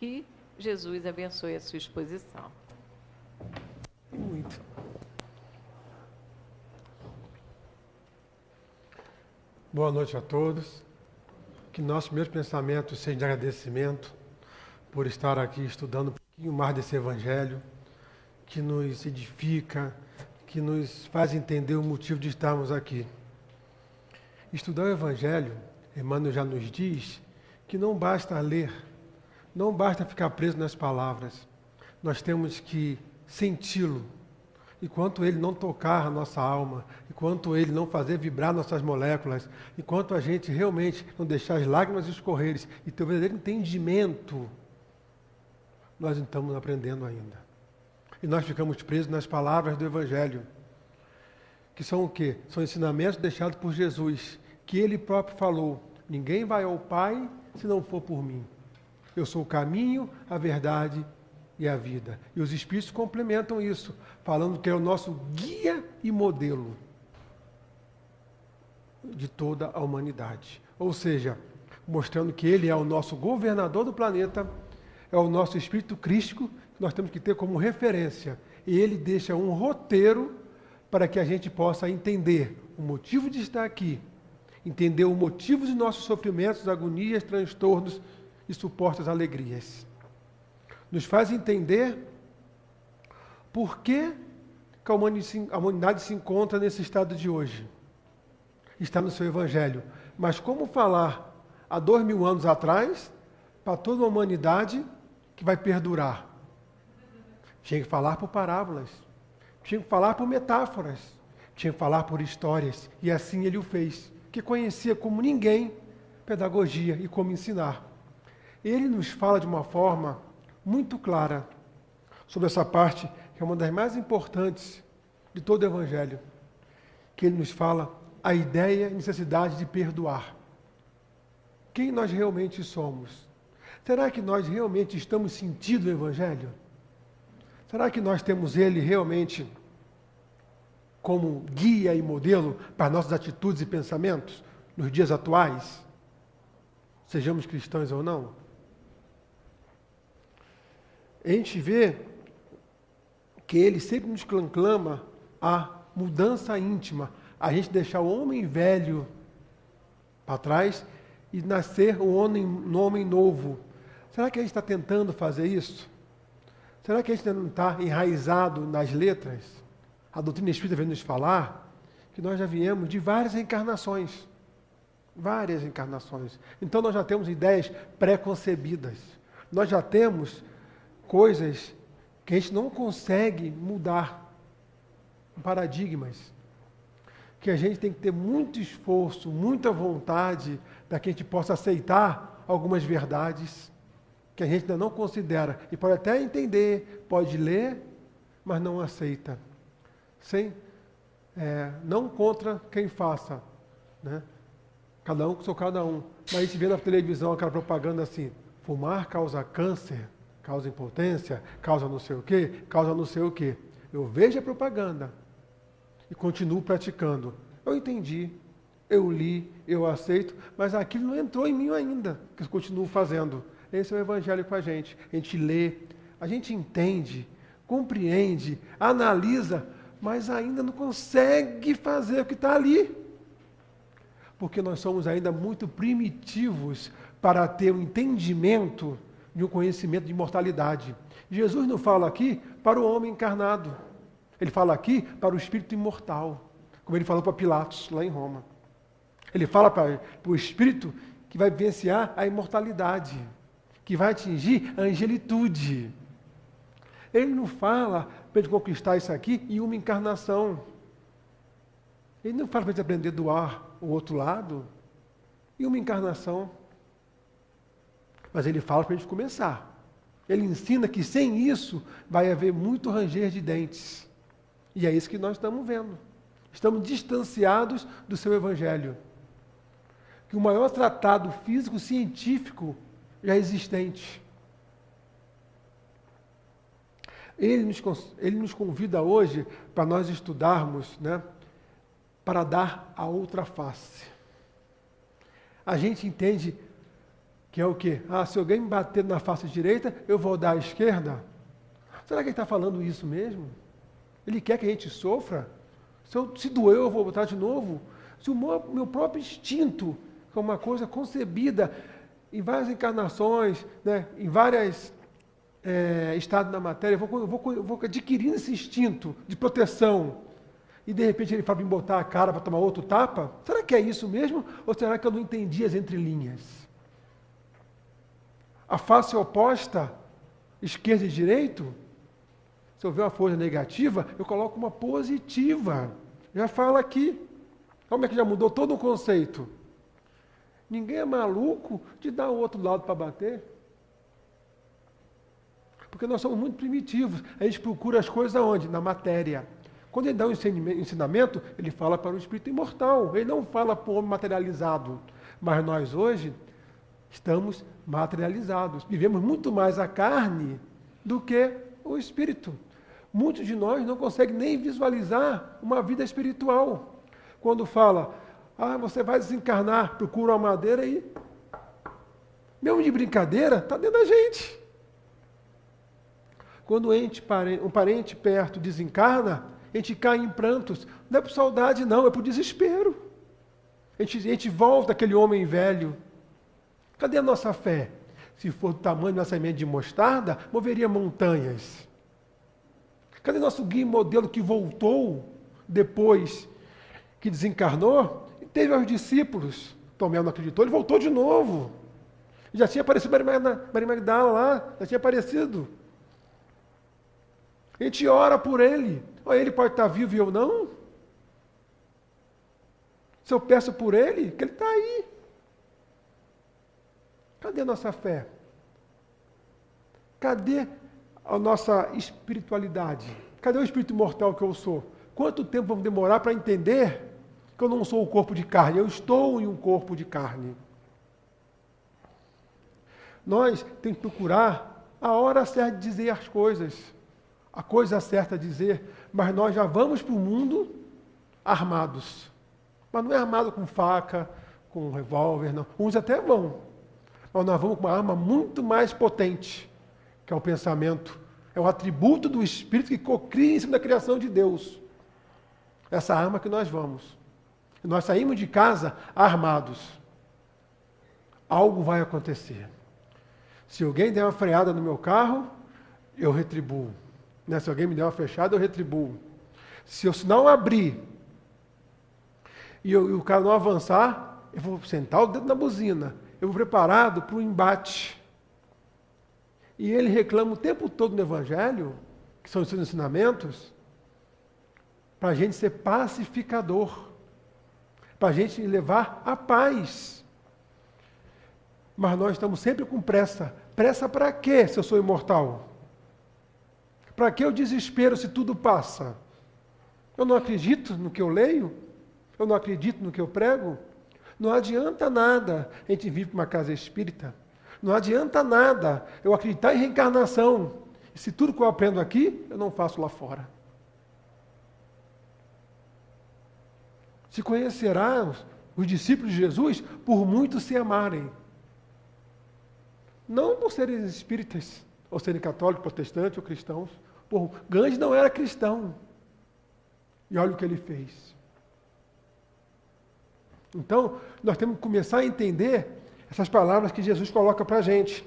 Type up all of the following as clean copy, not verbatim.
Que Jesus abençoe a sua exposição. Muito. Boa noite a todos. Que nosso primeiro pensamento seja de agradecimento por estar aqui estudando um pouquinho mais desse Evangelho, que nos edifica, que nos faz entender o motivo de estarmos aqui. Estudar o Evangelho, Emmanuel já nos diz, que não basta ler, não basta ficar preso nas palavras. Nós temos que senti-lo. Enquanto ele não tocar a nossa alma, enquanto ele não fazer vibrar nossas moléculas, enquanto a gente realmente não deixar as lágrimas escorrerem e ter o verdadeiro entendimento, nós não estamos aprendendo ainda. E nós ficamos presos nas palavras do Evangelho, que são o quê? São ensinamentos deixados por Jesus, que ele próprio falou: ninguém vai ao Pai se não for por mim. Eu sou o caminho, a verdade e a vida. E os Espíritos complementam isso, falando que é o nosso guia e modelo de toda a humanidade. Ou seja, mostrando que ele é o nosso governador do planeta, é o nosso Espírito crístico, que nós temos que ter como referência. E ele deixa um roteiro para que a gente possa entender o motivo de estar aqui, entender o motivo dos nossos sofrimentos, agonias, transtornos e supostas alegrias. Nos faz entender por que a humanidade se encontra nesse estado de hoje. Está no seu Evangelho. Mas como falar há 2000 anos atrás para toda a humanidade que vai perdurar? Tinha que falar por parábolas, tinha que falar por metáforas, tinha que falar por histórias. E assim ele o fez, que conhecia como ninguém pedagogia e como ensinar. Ele nos fala de uma forma muito clara sobre essa parte, que é uma das mais importantes de todo o Evangelho, que ele nos fala a ideia e necessidade de perdoar. Quem nós realmente somos? Será que nós realmente estamos sentindo o Evangelho? Será que nós temos ele realmente como guia e modelo para nossas atitudes e pensamentos nos dias atuais? Sejamos cristãos ou não? A gente vê que ele sempre nos clama a mudança íntima, a gente deixar o homem velho para trás e nascer um homem novo. Será que a gente está tentando fazer isso? Será que a gente não está enraizado nas letras? A doutrina espírita vem nos falar que nós já viemos de várias reencarnações. Várias encarnações. Então nós já temos ideias pré-concebidas. Nós já temos coisas que a gente não consegue mudar, paradigmas, que a gente tem que ter muito esforço, muita vontade, para que a gente possa aceitar algumas verdades que a gente ainda não considera, e pode até entender, pode ler, mas não aceita. Não contra quem faça, né? Cada um com seu cada um. Mas a gente vê na televisão aquela propaganda assim: fumar causa câncer, causa impotência, causa não sei o quê, causa não sei o quê. Eu vejo a propaganda e continuo praticando. Eu entendi, eu li, eu aceito, mas aquilo não entrou em mim ainda, que eu continuo fazendo. Esse é o Evangelho com a gente. A gente lê, a gente entende, compreende, analisa, mas ainda não consegue fazer o que está ali. Porque nós somos ainda muito primitivos para ter um entendimento de um conhecimento de imortalidade. Jesus não fala aqui para o homem encarnado. Ele fala aqui para o espírito imortal, como ele falou para Pilatos, lá em Roma. Ele fala para o espírito que vai vivenciar a imortalidade, que vai atingir a angelitude. Ele não fala para ele conquistar isso aqui em uma encarnação. Ele não fala para ele aprender a doar o outro lado em uma encarnação. Mas ele fala para a gente começar. Ele ensina que sem isso vai haver muito ranger de dentes. E é isso que nós estamos vendo. Estamos distanciados do seu Evangelho. Que o maior tratado físico-científico já existente. Ele nos convida hoje para nós estudarmos, né, para dar a outra face. A gente entende Que é o quê? Se alguém me bater na face direita, eu vou dar à esquerda. Será que ele está falando isso mesmo? Ele quer que a gente sofra? Se doeu, eu vou botar de novo? Se o meu próprio instinto, que é uma coisa concebida em várias encarnações, né, em vários estados da matéria, eu vou adquirindo esse instinto de proteção, e de repente ele fala para me botar a cara para tomar outro tapa? Será que é isso mesmo? Ou será que eu não entendi as entrelinhas? A face oposta, esquerda e direito, se eu ver uma força negativa, eu coloco uma positiva. Já fala aqui. Como é que já mudou todo o conceito? Ninguém é maluco de dar o outro lado para bater. Porque nós somos muito primitivos. A gente procura as coisas aonde? Na matéria. Quando ele dá um ensinamento, ele fala para o espírito imortal. Ele não fala para o homem materializado. Mas nós hoje estamos materializados. Vivemos muito mais a carne do que o espírito. Muitos de nós não conseguem nem visualizar uma vida espiritual. Quando fala, você vai desencarnar, procura uma madeira e... Mesmo de brincadeira, está dentro da gente. Quando um parente perto desencarna, a gente cai em prantos. Não é por saudade, não, é por desespero. A gente volta aquele homem velho. Cadê a nossa fé? Se for do tamanho da semente de mostarda, moveria montanhas. Cadê nosso guia modelo que voltou depois que desencarnou? E teve aos discípulos. Tomé não acreditou, ele voltou de novo. Já tinha aparecido Maria Magdala lá, já tinha aparecido. A gente ora por ele. Ele pode estar vivo e eu não? Se eu peço por ele, que ele está aí. Cadê a nossa fé? Cadê a nossa espiritualidade? Cadê o espírito imortal que eu sou? Quanto tempo vamos demorar para entender que eu não sou o corpo de carne, eu estou em um corpo de carne? Nós temos que procurar a hora certa de dizer as coisas, a coisa certa a dizer, mas nós já vamos para o mundo armados. Mas não é armado com faca, com revólver, não. Uns até vão. Mas nós vamos com uma arma muito mais potente, que é o pensamento. É o atributo do Espírito que cocria em cima da criação de Deus. Essa arma que nós vamos. E nós saímos de casa armados. Algo vai acontecer. Se alguém der uma freada no meu carro, eu retribuo. Se alguém me der uma fechada, eu retribuo. Se o sinal abrir e o cara não avançar, eu vou sentar o dedo na buzina. Eu vou preparado para o embate. E ele reclama o tempo todo no Evangelho, que são os seus ensinamentos, para a gente ser pacificador, para a gente levar a paz. Mas nós estamos sempre com pressa. Pressa para quê, se eu sou imortal? Para que o desespero se tudo passa? Eu não acredito no que eu leio? Eu não acredito no que eu prego? Não adianta nada a gente vir para uma casa espírita. Não adianta nada eu acreditar em reencarnação. E se tudo que eu aprendo aqui, eu não faço lá fora. Se conhecerá os discípulos de Jesus por muitos se amarem. Não por serem espíritas, ou serem católicos, protestantes ou cristãos. Gandhi não era cristão. E olha o que ele fez. Então, nós temos que começar a entender essas palavras que Jesus coloca para a gente.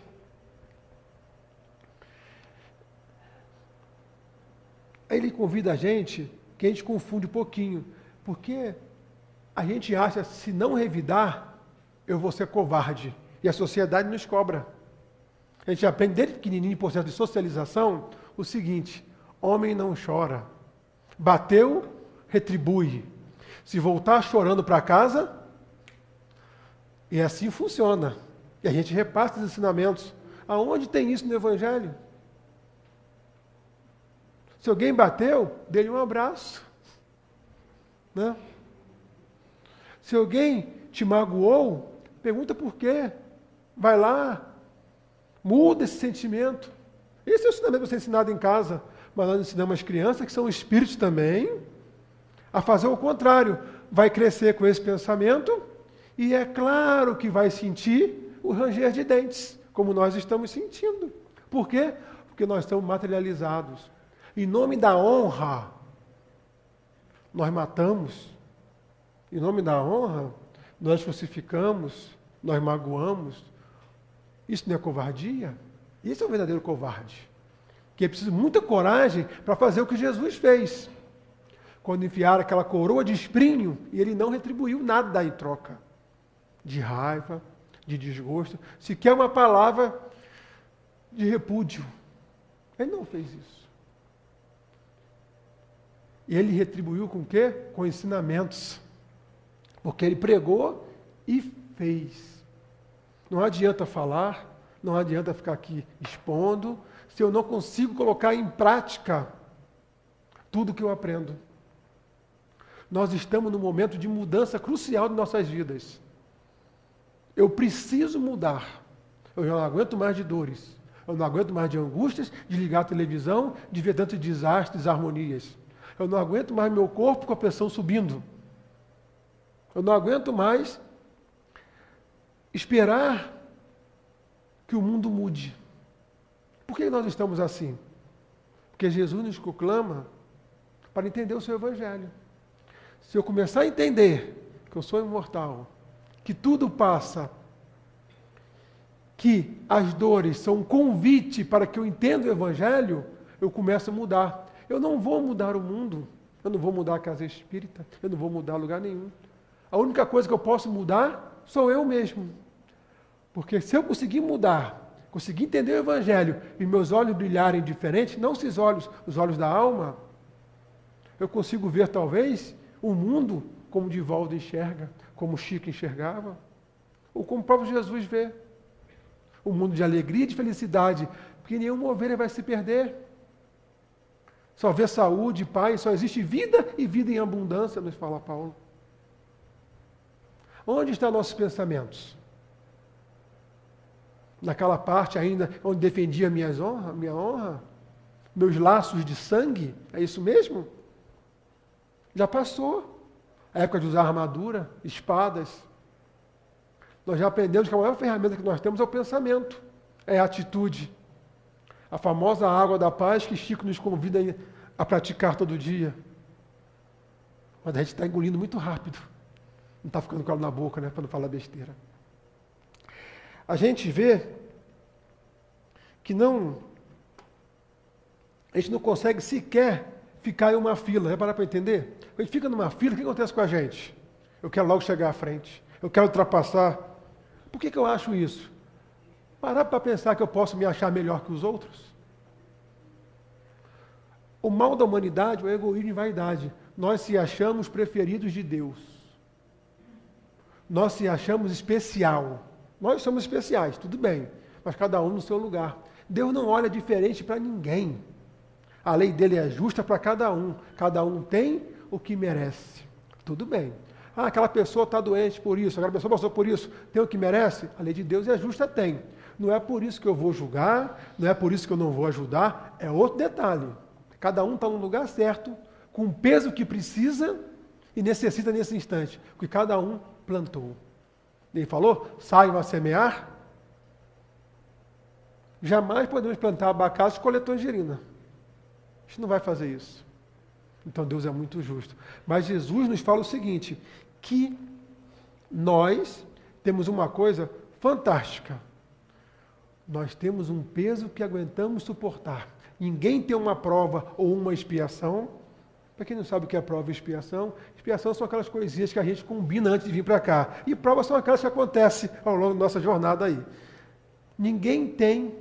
Aí ele convida a gente, que a gente confunde um pouquinho, porque a gente acha, se não revidar, eu vou ser covarde. E a sociedade nos cobra. A gente aprende desde pequenininho, em processo de socialização, o seguinte: homem não chora. Bateu, retribui. Se voltar chorando para casa, e assim funciona. E a gente repassa os ensinamentos. Aonde tem isso no Evangelho? Se alguém bateu, dê-lhe um abraço. Né? Se alguém te magoou, pergunta por quê. Vai lá, muda esse sentimento. Esse é o ensinamento para ser ensinado em casa. Mas nós ensinamos as crianças, que são espíritos também, a fazer o contrário. Vai crescer com esse pensamento e é claro que vai sentir o ranger de dentes, como nós estamos sentindo. Por quê? Porque nós estamos materializados. Em nome da honra, nós matamos. Em nome da honra, nós crucificamos, nós magoamos. Isso não é covardia? Isso é um verdadeiro covarde. Que é preciso muita coragem para fazer o que Jesus fez. Quando enfiaram aquela coroa de espinho, e ele não retribuiu nada em troca. De raiva, de desgosto, sequer uma palavra de repúdio. Ele não fez isso. E ele retribuiu com o quê? Com ensinamentos. Porque ele pregou e fez. Não adianta falar, não adianta ficar aqui expondo, se eu não consigo colocar em prática tudo que eu aprendo. Nós estamos num momento de mudança crucial de nossas vidas. Eu preciso mudar. Eu já não aguento mais de dores. Eu não aguento mais de angústias, de ligar a televisão, de ver tantos desastres, desarmonias. Eu não aguento mais meu corpo com a pressão subindo. Eu não aguento mais esperar que o mundo mude. Por que nós estamos assim? Porque Jesus nos proclama para entender o seu Evangelho. Se eu começar a entender que eu sou imortal, que tudo passa, que as dores são um convite para que eu entenda o Evangelho, eu começo a mudar. Eu não vou mudar o mundo, eu não vou mudar a casa espírita, eu não vou mudar lugar nenhum. A única coisa que eu posso mudar sou eu mesmo. Porque se eu conseguir mudar, conseguir entender o Evangelho e meus olhos brilharem diferente, não esses olhos, os olhos da alma, eu consigo ver talvez o mundo como Divaldo enxerga, como Chico enxergava, ou como o próprio Jesus vê. Um mundo de alegria e de felicidade, porque nenhuma ovelha vai se perder. Só vê saúde, paz, só existe vida e vida em abundância, nos fala Paulo. Onde estão nossos pensamentos? Naquela parte ainda onde defendia minha honra? Meus laços de sangue? É isso mesmo? Já passou. A época de usar armadura, espadas. Nós já aprendemos que a maior ferramenta que nós temos é o pensamento, é a atitude. A famosa água da paz que Chico nos convida a praticar todo dia. Mas a gente está engolindo muito rápido. Não está ficando com ela na boca, né, para não falar besteira. A gente vê que a gente não consegue sequer ficar em uma fila. É para entender? Quando a gente fica numa fila, o que acontece com a gente? Eu quero logo chegar à frente. Eu quero ultrapassar. Por que eu acho isso? Parar para pensar que eu posso me achar melhor que os outros? O mal da humanidade é o egoísmo e vaidade. Nós se achamos preferidos de Deus. Nós se achamos especial. Nós somos especiais, tudo bem, mas cada um no seu lugar. Deus não olha diferente para ninguém. A lei dele é justa para cada um tem o que merece. Tudo bem. Ah, aquela pessoa está doente por isso, aquela pessoa passou por isso, tem o que merece? A lei de Deus é justa, tem. Não é por isso que eu vou julgar, não é por isso que eu não vou ajudar, é outro detalhe. Cada um está no lugar certo, com o peso que precisa e necessita nesse instante, porque cada um plantou. Ele falou, saiam a semear. Jamais podemos plantar abacate e colher tangerina. A gente não vai fazer isso. Então Deus é muito justo. Mas Jesus nos fala o seguinte, que nós temos uma coisa fantástica. Nós temos um peso que aguentamos suportar. Ninguém tem uma prova ou uma expiação. Para quem não sabe o que é prova e expiação, expiação são aquelas coisinhas que a gente combina antes de vir para cá. E provas são aquelas que acontecem ao longo da nossa jornada aí. Ninguém tem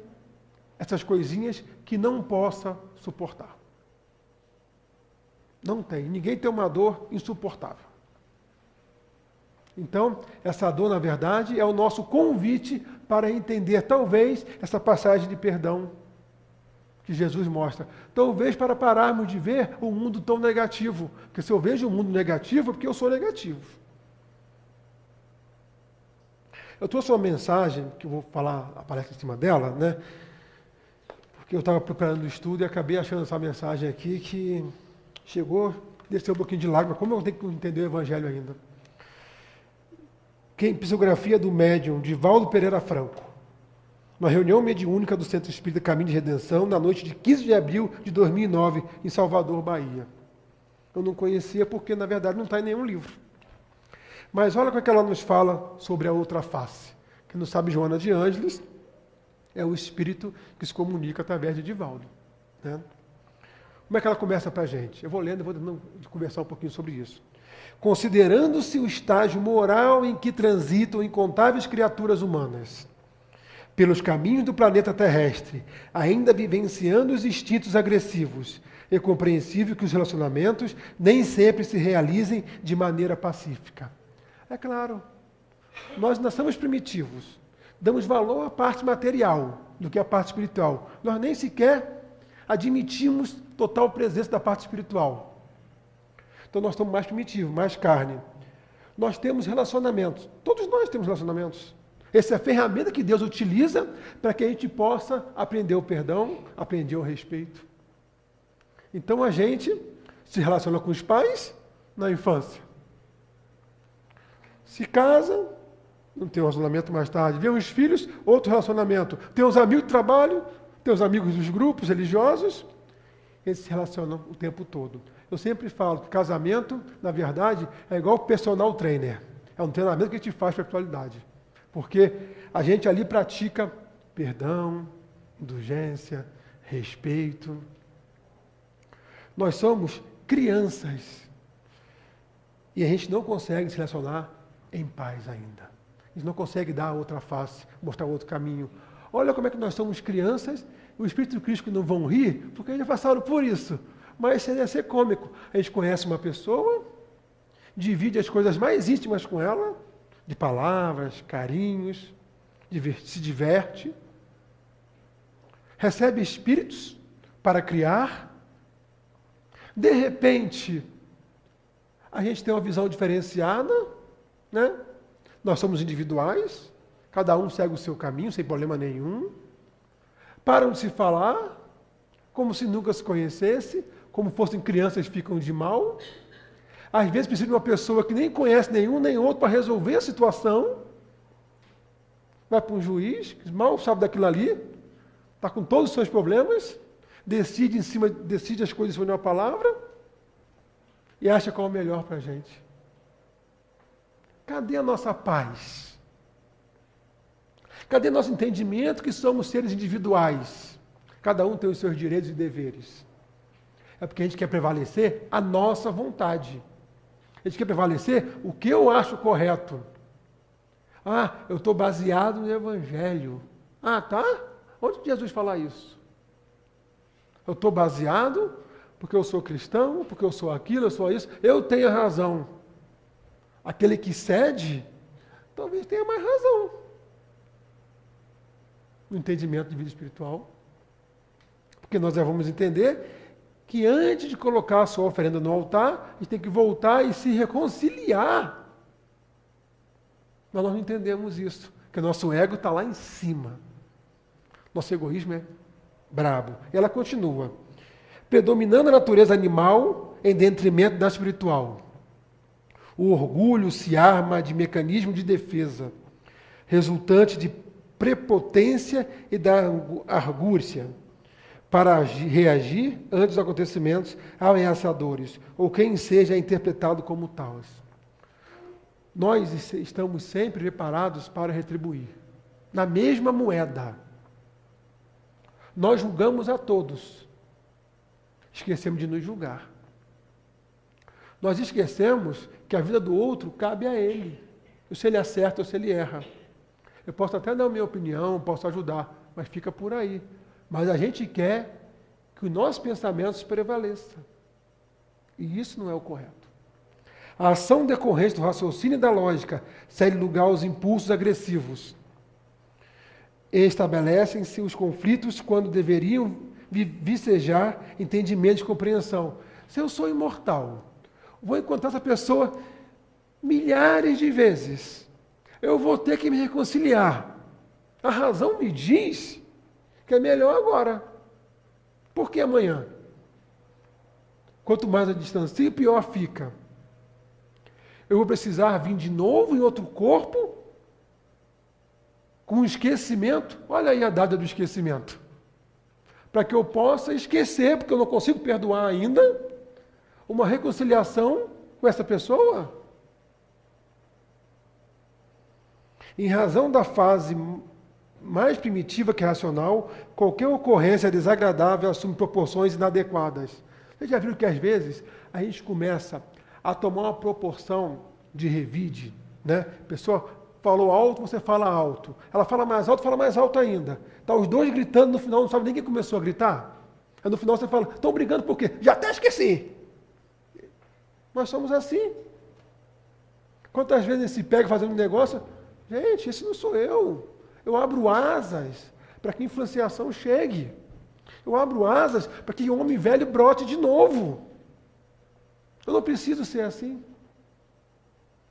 essas coisinhas que não possa suportar. Não tem. Ninguém tem uma dor insuportável. Então, essa dor, na verdade, é o nosso convite para entender, talvez, essa passagem de perdão que Jesus mostra. Talvez para pararmos de ver o mundo tão negativo. Porque se eu vejo o mundo negativo, é porque eu sou negativo. Eu trouxe uma mensagem, que eu vou falar, aparece em cima dela, né? Porque eu estava preparando o estudo e acabei achando essa mensagem aqui que chegou, desceu um pouquinho de lágrima, como eu tenho que entender o Evangelho ainda. Psicografia do médium Divaldo Pereira Franco. Na reunião mediúnica do Centro Espírita Caminho de Redenção, na noite de 15 de abril de 2009, em Salvador, Bahia. Eu não conhecia porque, na verdade, não está em nenhum livro. Mas olha como é que ela nos fala sobre a outra face. Quem não sabe, Joana de Ângeles é o espírito que se comunica através de Divaldo. Né? Como é que ela começa para a gente? Eu vou lendo e vou conversar um pouquinho sobre isso. Considerando-se o estágio moral em que transitam incontáveis criaturas humanas, pelos caminhos do planeta terrestre, ainda vivenciando os instintos agressivos, é compreensível que os relacionamentos nem sempre se realizem de maneira pacífica. É claro, nós somos primitivos, damos valor à parte material do que à parte espiritual. Nós nem sequer admitimos total presença da parte espiritual. Então nós estamos mais primitivos, mais carne. Nós temos relacionamentos, todos nós temos relacionamentos. Essa é a ferramenta que Deus utiliza para que a gente possa aprender o perdão, aprender o respeito. Então a gente se relaciona com os pais na infância. Se casa, não tem um relacionamento mais tarde. Vê os filhos, outro relacionamento. Tem os amigos do trabalho, tem os amigos dos grupos religiosos. Eles se relacionam o tempo todo. Eu sempre falo que casamento, na verdade, é igual personal trainer. É um treinamento que a gente faz para a espiritualidade. Porque a gente ali pratica perdão, indulgência, respeito. Nós somos crianças. E a gente não consegue se relacionar em paz ainda. A gente não consegue dar outra face, mostrar outro caminho. Olha como é que nós somos crianças, o Espírito de Cristo não vão rir, porque eles já passaram por isso. Mas seria ser cômico. A gente conhece uma pessoa, divide as coisas mais íntimas com ela, de palavras, carinhos, se diverte, recebe espíritos para criar. De repente, a gente tem uma visão diferenciada, né? Nós somos individuais, cada um segue o seu caminho, sem problema nenhum. Param de se falar, como se nunca se conhecesse, como fossem crianças, ficam de mal. Às vezes precisa de uma pessoa que nem conhece nenhum nem outro para resolver a situação. Vai para um juiz, que mal sabe daquilo ali, está com todos os seus problemas, decide as coisas sobre uma palavra e acha qual é o melhor para a gente. Cadê a nossa paz? Cadê nosso entendimento que somos seres individuais? Cada um tem os seus direitos e deveres. É porque a gente quer prevalecer a nossa vontade. A gente quer prevalecer o que eu acho correto. Ah, eu estou baseado no Evangelho. Ah, tá? Onde Jesus fala isso? Eu estou baseado porque eu sou cristão, porque eu sou aquilo, eu sou isso. Eu tenho razão. Aquele que cede, talvez tenha mais razão. No entendimento de vida espiritual. Porque nós já vamos entender que antes de colocar a sua oferenda no altar, a gente tem que voltar e se reconciliar. Mas nós não entendemos isso, porque nosso ego está lá em cima. Nosso egoísmo é brabo. E ela continua. Predominando a natureza animal em detrimento da espiritual. O orgulho se arma de mecanismo de defesa, resultante de prepotência e da argúcia, para reagir antes dos acontecimentos ameaçadores, ou quem seja interpretado como tais. Nós estamos sempre preparados para retribuir. Na mesma moeda. Nós julgamos a todos. Esquecemos de nos julgar. Nós esquecemos que a vida do outro cabe a ele. Se ele acerta ou se ele erra. Eu posso até dar a minha opinião, posso ajudar, mas fica por aí. Mas a gente quer que os nossos pensamentos prevaleçam. E isso não é o correto. A ação decorrente do raciocínio e da lógica cede lugar aos impulsos agressivos. Estabelecem-se os conflitos quando deveriam vicejar entendimento e compreensão. Se eu sou imortal, vou encontrar essa pessoa milhares de vezes. Eu vou ter que me reconciliar. A razão me diz que é melhor agora. Por que amanhã? Quanto mais eu distancio, pior fica. Eu vou precisar vir de novo em outro corpo? Com esquecimento? Olha aí a data do esquecimento. Para que eu possa esquecer, porque eu não consigo perdoar ainda, uma reconciliação com essa pessoa. Em razão da fase mais primitiva que racional, qualquer ocorrência desagradável assume proporções inadequadas. Vocês já viram que às vezes a gente começa a tomar uma proporção de revide, né? A pessoa falou alto, você fala alto. Ela fala mais alto ainda. Tá os dois gritando, no final não sabe nem quem começou a gritar. Aí no final você fala, estão brigando por quê? Já até esqueci. Nós somos assim. Quantas vezes a gente se pega fazendo um negócio? Gente, esse não sou eu. Eu abro asas para que a influenciação chegue. Eu abro asas para que o homem velho brote de novo. Eu não preciso ser assim.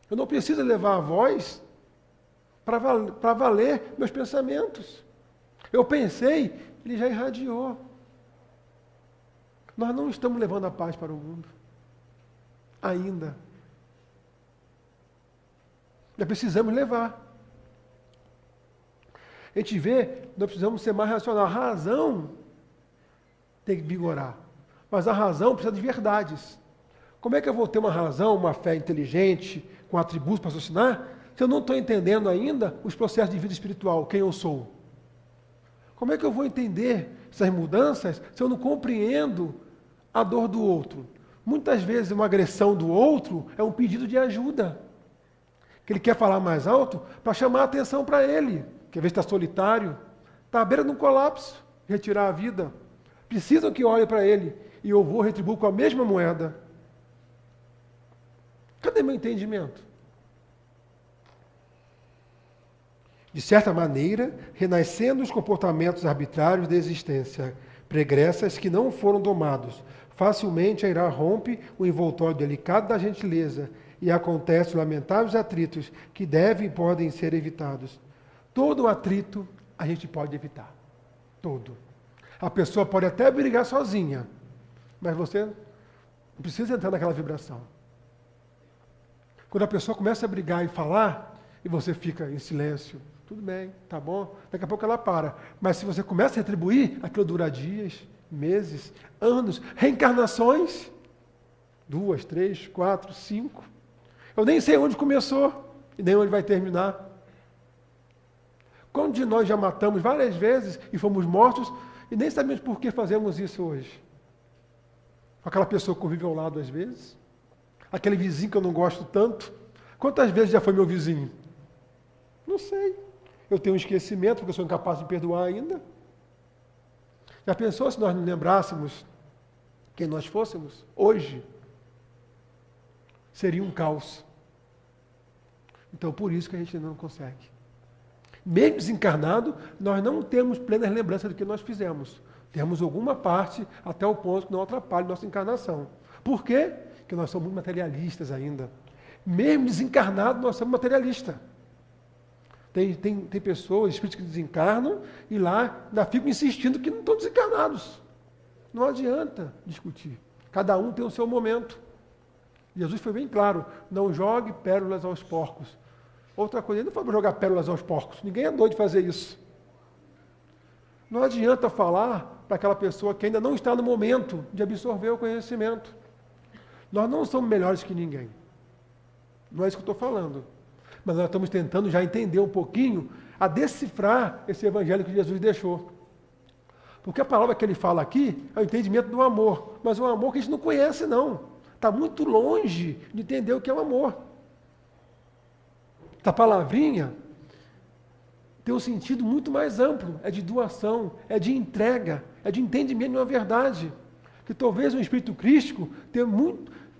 Eu não preciso levar a voz para valer meus pensamentos. Eu pensei, ele já irradiou. Nós não estamos levando a paz para o mundo. Ainda. Já precisamos levar. A gente vê, nós precisamos ser mais racional. A razão tem que vigorar. Mas a razão precisa de verdades. Como é que eu vou ter uma razão, uma fé inteligente, com atributos para raciocinar, se eu não estou entendendo ainda os processos de vida espiritual, quem eu sou? Como é que eu vou entender essas mudanças se eu não compreendo a dor do outro? Muitas vezes uma agressão do outro é um pedido de ajuda. Que ele quer falar mais alto para chamar a atenção para ele. Que às vezes está solitário, está à beira de um colapso, retirar a vida. Precisam que olhe para ele e eu vou retribuir com a mesma moeda. Cadê meu entendimento? De certa maneira, renascendo os comportamentos arbitrários da existência, pregressas que não foram domados, facilmente a ira rompe o envoltório delicado da gentileza e acontecem lamentáveis atritos que devem e podem ser evitados. Todo atrito a gente pode evitar. Todo. A pessoa pode até brigar sozinha, mas você não precisa entrar naquela vibração. Quando a pessoa começa a brigar e falar, e você fica em silêncio, tudo bem, tá bom, daqui a pouco ela para. Mas se você começa a retribuir, aquilo dura dias, meses, anos, reencarnações, 2, 3, 4, 5. Eu nem sei onde começou e nem onde vai terminar. Quantos de nós já matamos várias vezes e fomos mortos e nem sabemos por que fazemos isso hoje? Aquela pessoa que convive ao lado às vezes, aquele vizinho que eu não gosto tanto. Quantas vezes já foi meu vizinho? Não sei. Eu tenho um esquecimento, porque eu sou incapaz de perdoar ainda. Já pensou se nós não lembrássemos quem nós fôssemos? Hoje, seria um caos. Então, por isso que a gente não consegue. Mesmo desencarnado, nós não temos plenas lembranças do que nós fizemos. Temos alguma parte até o ponto que não atrapalhe nossa encarnação. Por quê? Porque nós somos muito materialistas ainda. Mesmo desencarnado, nós somos materialistas. Tem pessoas, espíritos que desencarnam e lá ainda ficam insistindo que não estão desencarnados. Não adianta discutir. Cada um tem o seu momento. Jesus foi bem claro, não jogue pérolas aos porcos. Outra coisa, ele não foi para jogar pérolas aos porcos. Ninguém é doido de fazer isso. Não adianta falar para aquela pessoa que ainda não está no momento de absorver o conhecimento. Nós não somos melhores que ninguém. Não é isso que eu estou falando. Mas nós estamos tentando já entender um pouquinho, a decifrar esse evangelho que Jesus deixou. Porque a palavra que ele fala aqui é o entendimento do amor. Mas é um amor que a gente não conhece, não. Está muito longe de entender o que é o amor. Essa palavrinha tem um sentido muito mais amplo. É de doação, é de entrega, é de entendimento de uma verdade. Que talvez o espírito crístico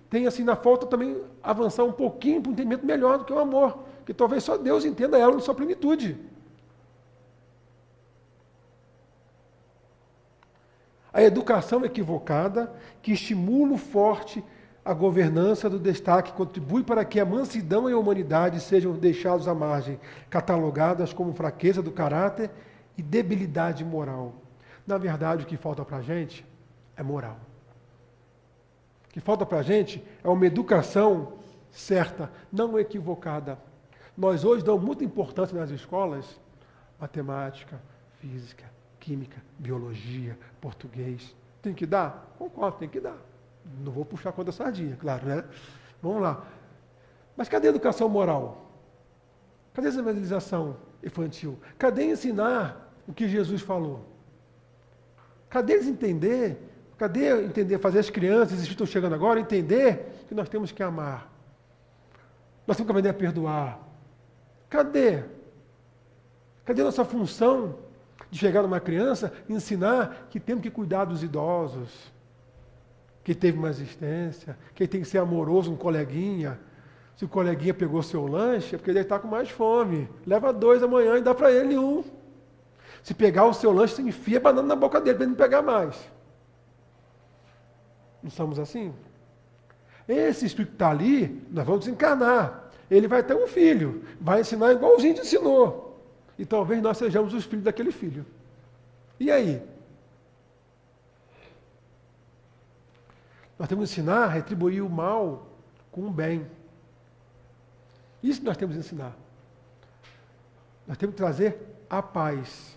tenha assim, na falta também avançar um pouquinho para um entendimento melhor do que o amor. Que talvez só Deus entenda ela na sua plenitude. A educação equivocada, que estimula o forte a governança do destaque, contribui para que a mansidão e a humanidade sejam deixados à margem, catalogadas como fraqueza do caráter e debilidade moral. Na verdade, o que falta para a gente é moral. O que falta para a gente é uma educação certa, não equivocada. Nós hoje damos muita importância nas escolas, matemática, física, química, biologia, português. Tem que dar? Concordo, tem que dar. Não vou puxar conta da sardinha, claro, né? Vamos lá. Mas cadê a educação moral? Cadê a evangelização infantil? Cadê ensinar o que Jesus falou? Cadê eles entender? Cadê entender, fazer as crianças que estão chegando agora entender que nós temos que amar? Nós temos que aprender a perdoar. Cadê? Cadê a nossa função de chegar numa criança e ensinar que temos que cuidar dos idosos, que teve uma existência, que tem que ser amoroso com um coleguinha. Se o coleguinha pegou seu lanche, é porque ele está com mais fome. Leva 2 amanhã e dá para ele 1. Se pegar o seu lanche, você enfia a banana na boca dele para ele não pegar mais. Não somos assim? Esse espírito que está ali, nós vamos desencarnar. Ele vai ter um filho, vai ensinar igualzinho te ensinou. E talvez nós sejamos os filhos daquele filho. E aí? Nós temos que ensinar a retribuir o mal com o bem. Isso nós temos que ensinar. Nós temos que trazer a paz.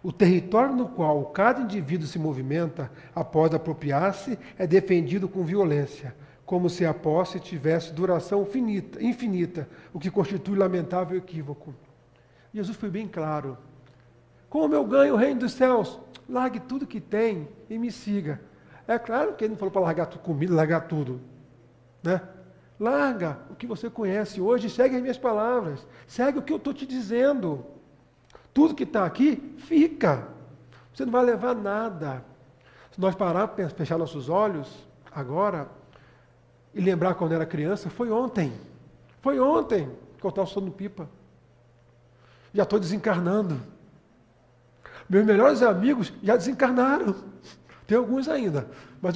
O território no qual cada indivíduo se movimenta após apropriar-se é defendido com violência, como se a posse tivesse duração infinita, o que constitui lamentável equívoco. Jesus foi bem claro. Como eu ganho o reino dos céus? Largue tudo que tem e me siga. É claro que ele não falou para largar comida, largar tudo. Né? Larga o que você conhece hoje, segue as minhas palavras, segue o que eu estou te dizendo. Tudo que está aqui, fica. Você não vai levar nada. Se nós pararmos, fechar nossos olhos, agora, e lembrar quando era criança, foi ontem. Foi ontem que eu estava soltando pipa. Já estou desencarnando. Meus melhores amigos já desencarnaram. Tem alguns ainda. Mas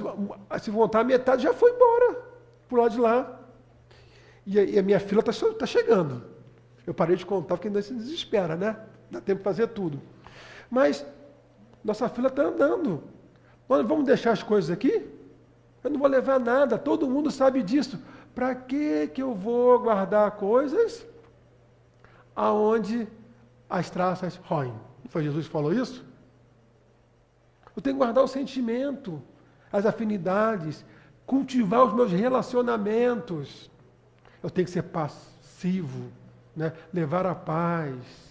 se contar, metade já foi embora. Por lado de lá. E a minha fila está chegando. Eu parei de contar porque ainda se desespera, né? Dá tempo de fazer tudo. Mas nossa fila está andando. Nós vamos deixar as coisas aqui? Eu não vou levar nada, todo mundo sabe disso. Para que eu vou guardar coisas aonde as traças roem? Não foi Jesus que falou isso? Eu tenho que guardar o sentimento, as afinidades, cultivar os meus relacionamentos. Eu tenho que ser passivo, né? Levar a paz.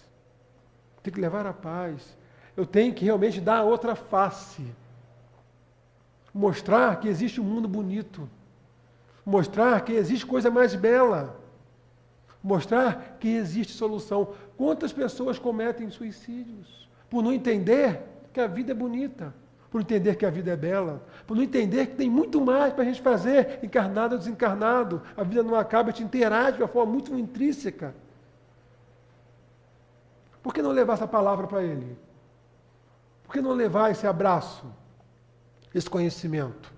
Tem que levar a paz. Eu tenho que realmente dar a outra face. Mostrar que existe um mundo bonito. Mostrar que existe coisa mais bela. Mostrar que existe solução. Quantas pessoas cometem suicídios por não entender que a vida é bonita, por entender que a vida é bela, por não entender que tem muito mais para a gente fazer, encarnado ou desencarnado. A vida não acaba, a gente interage de uma forma muito intrínseca. Por que não levar essa palavra para ele? Por que não levar esse abraço, esse conhecimento?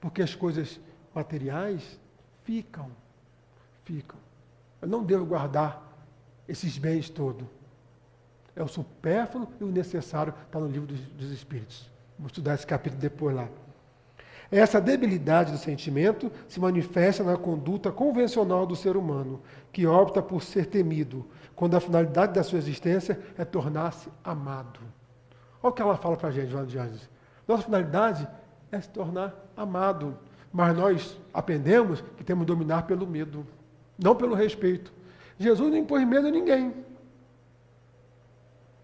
Porque as coisas materiais ficam. Eu não devo guardar esses bens todos. É o supérfluo e o necessário, está no livro dos Espíritos. Vamos estudar esse capítulo depois lá. Essa debilidade do sentimento se manifesta na conduta convencional do ser humano, que opta por ser temido, quando a finalidade da sua existência é tornar-se amado. Olha o que ela fala para a gente, Joana de Anjos. Nossa finalidade é se tornar amado, mas nós aprendemos que temos que dominar pelo medo, não pelo respeito. Jesus não impôs medo a ninguém.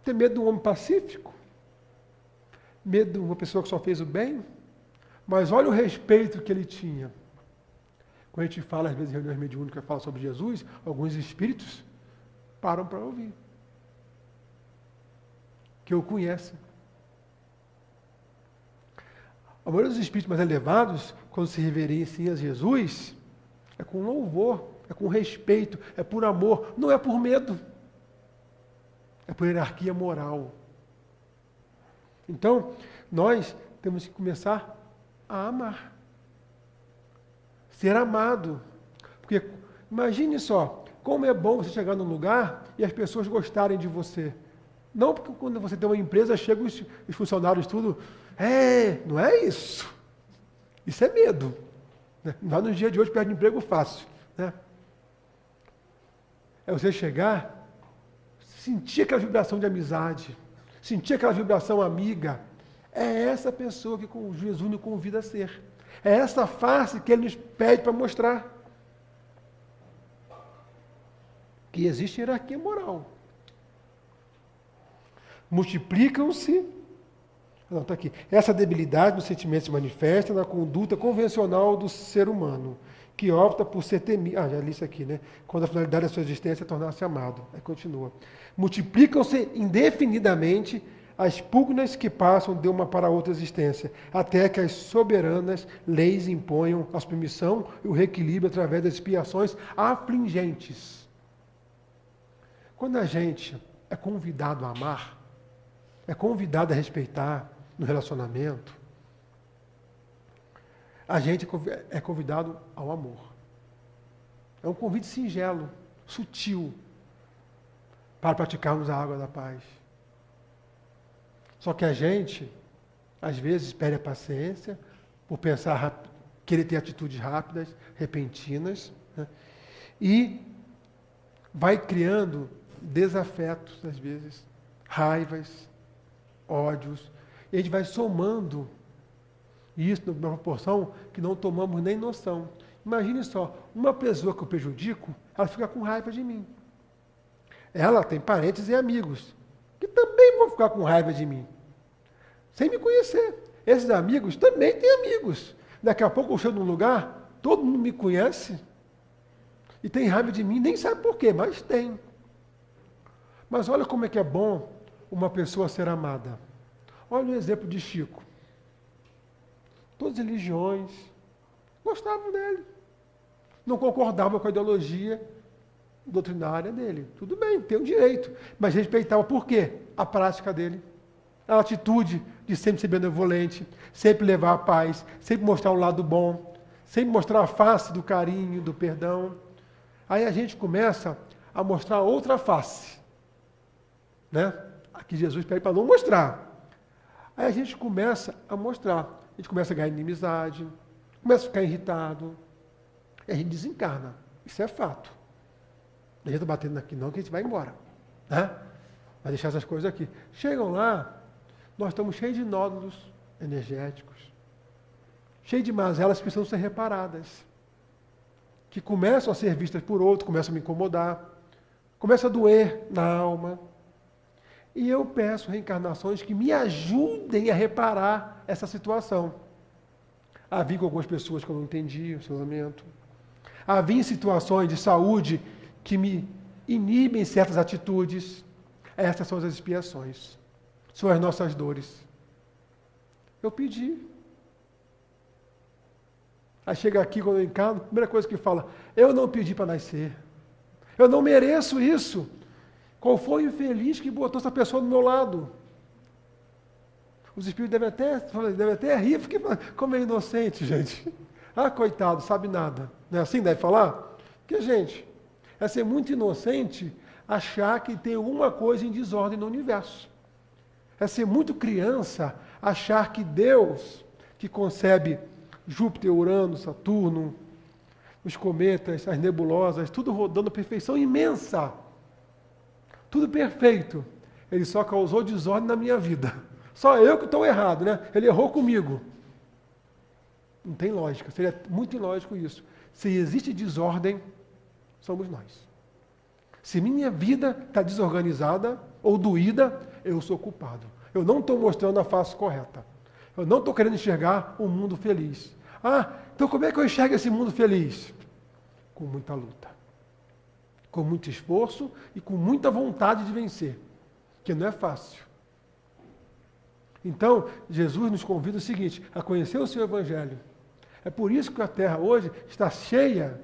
Tem medo de um homem pacífico? Medo de uma pessoa que só fez o bem? Mas olha o respeito que ele tinha. Quando a gente fala, às vezes, em reuniões mediúnicas, fala sobre Jesus, alguns espíritos param para ouvir. Que o conhecem. A maioria dos espíritos mais elevados, quando se reverenciam a Jesus, é com louvor, é com respeito, é por amor, não é por medo. É por hierarquia moral. Então, nós temos que começar a amar. Ser amado. Porque, imagine só, como é bom você chegar num lugar e as pessoas gostarem de você. Não porque quando você tem uma empresa, chegam os funcionários tudo, não é isso. Isso é medo. Né? Lá no dia de hoje perde emprego fácil. Né? É você chegar, sentir aquela vibração de amizade, sentir aquela vibração amiga. É essa pessoa que Jesus nos convida a ser. É essa face que Ele nos pede para mostrar. Que existe hierarquia moral. Multiplicam-se. Não, está aqui. Essa debilidade nos sentimentos se manifesta na conduta convencional do ser humano, que opta por ser temido. Já li isso aqui, né? Quando a finalidade da sua existência é tornar-se amado. Aí continua. Multiplicam-se indefinidamente as pugnas que passam de uma para outra existência, até que as soberanas leis imponham a submissão e o reequilíbrio através das expiações afligentes. Quando a gente é convidado a amar, é convidado a respeitar no relacionamento, a gente é convidado ao amor. É um convite singelo, sutil, para praticarmos a água da paz. Só que a gente, às vezes, perde a paciência por pensar, querer ter atitudes rápidas, repentinas, né? E vai criando desafetos, às vezes, raivas, ódios, e a gente vai somando isso numa proporção que não tomamos nem noção. Imagine só, uma pessoa que eu prejudico, ela fica com raiva de mim. Ela tem parentes e amigos que também vão ficar com raiva de mim, sem me conhecer. Esses amigos também têm amigos. Daqui a pouco eu chego num lugar, todo mundo me conhece e tem raiva de mim, nem sabe por quê, mas tem. Mas olha como é que é bom uma pessoa ser amada. Olha o exemplo de Chico. Todas as religiões gostavam dele. Não concordavam com a ideologia doutrinária dele. Tudo bem, tem o direito. Mas respeitava por quê? A prática dele. A atitude de sempre ser benevolente, sempre levar a paz, sempre mostrar o lado bom, sempre mostrar a face do carinho, do perdão. Aí a gente começa a mostrar outra face. Né? Aqui Jesus pede para não mostrar. Aí a gente começa a mostrar. A gente começa a ganhar inimizade, começa a ficar irritado. E a gente desencarna. Isso é fato. Não adianta batendo aqui não, que a gente vai embora. Né? Vai deixar essas coisas aqui. Chegam lá, nós estamos cheios de nódulos energéticos, cheios de mazelas que precisam ser reparadas, que começam a ser vistas por outros, começam a me incomodar, começam a doer na alma. E eu peço reencarnações que me ajudem a reparar essa situação. Havia com algumas pessoas que eu não entendi o relacionamento. Havia situações de saúde que me inibem certas atitudes. Essas são as expiações. São as nossas dores. Eu pedi. Aí chega aqui, quando eu encarno, a primeira coisa que fala, eu não pedi para nascer. Eu não mereço isso. Qual foi o infeliz que botou essa pessoa do meu lado? Os espíritos devem até rir, porque como é inocente, gente. Ah, coitado, sabe nada. Não é assim? Deve falar? Porque, gente, é ser muito inocente achar que tem alguma coisa em desordem no universo. É ser muito criança achar que Deus, que concebe Júpiter, Urano, Saturno, os cometas, as nebulosas, tudo rodando perfeição imensa. Tudo perfeito. Ele só causou desordem na minha vida. Só eu que estou errado, né? Ele errou comigo. Não tem lógica. Seria muito ilógico isso. Se existe desordem, somos nós. Se minha vida está desorganizada ou doída, eu sou culpado. Eu não estou mostrando a face correta. Eu não estou querendo enxergar um mundo feliz. Ah, então como é que eu enxergo esse mundo feliz? Com muita luta. Com muito esforço e com muita vontade de vencer, que não é fácil. Então, Jesus nos convida o seguinte, a conhecer o seu Evangelho. É por isso que a Terra hoje está cheia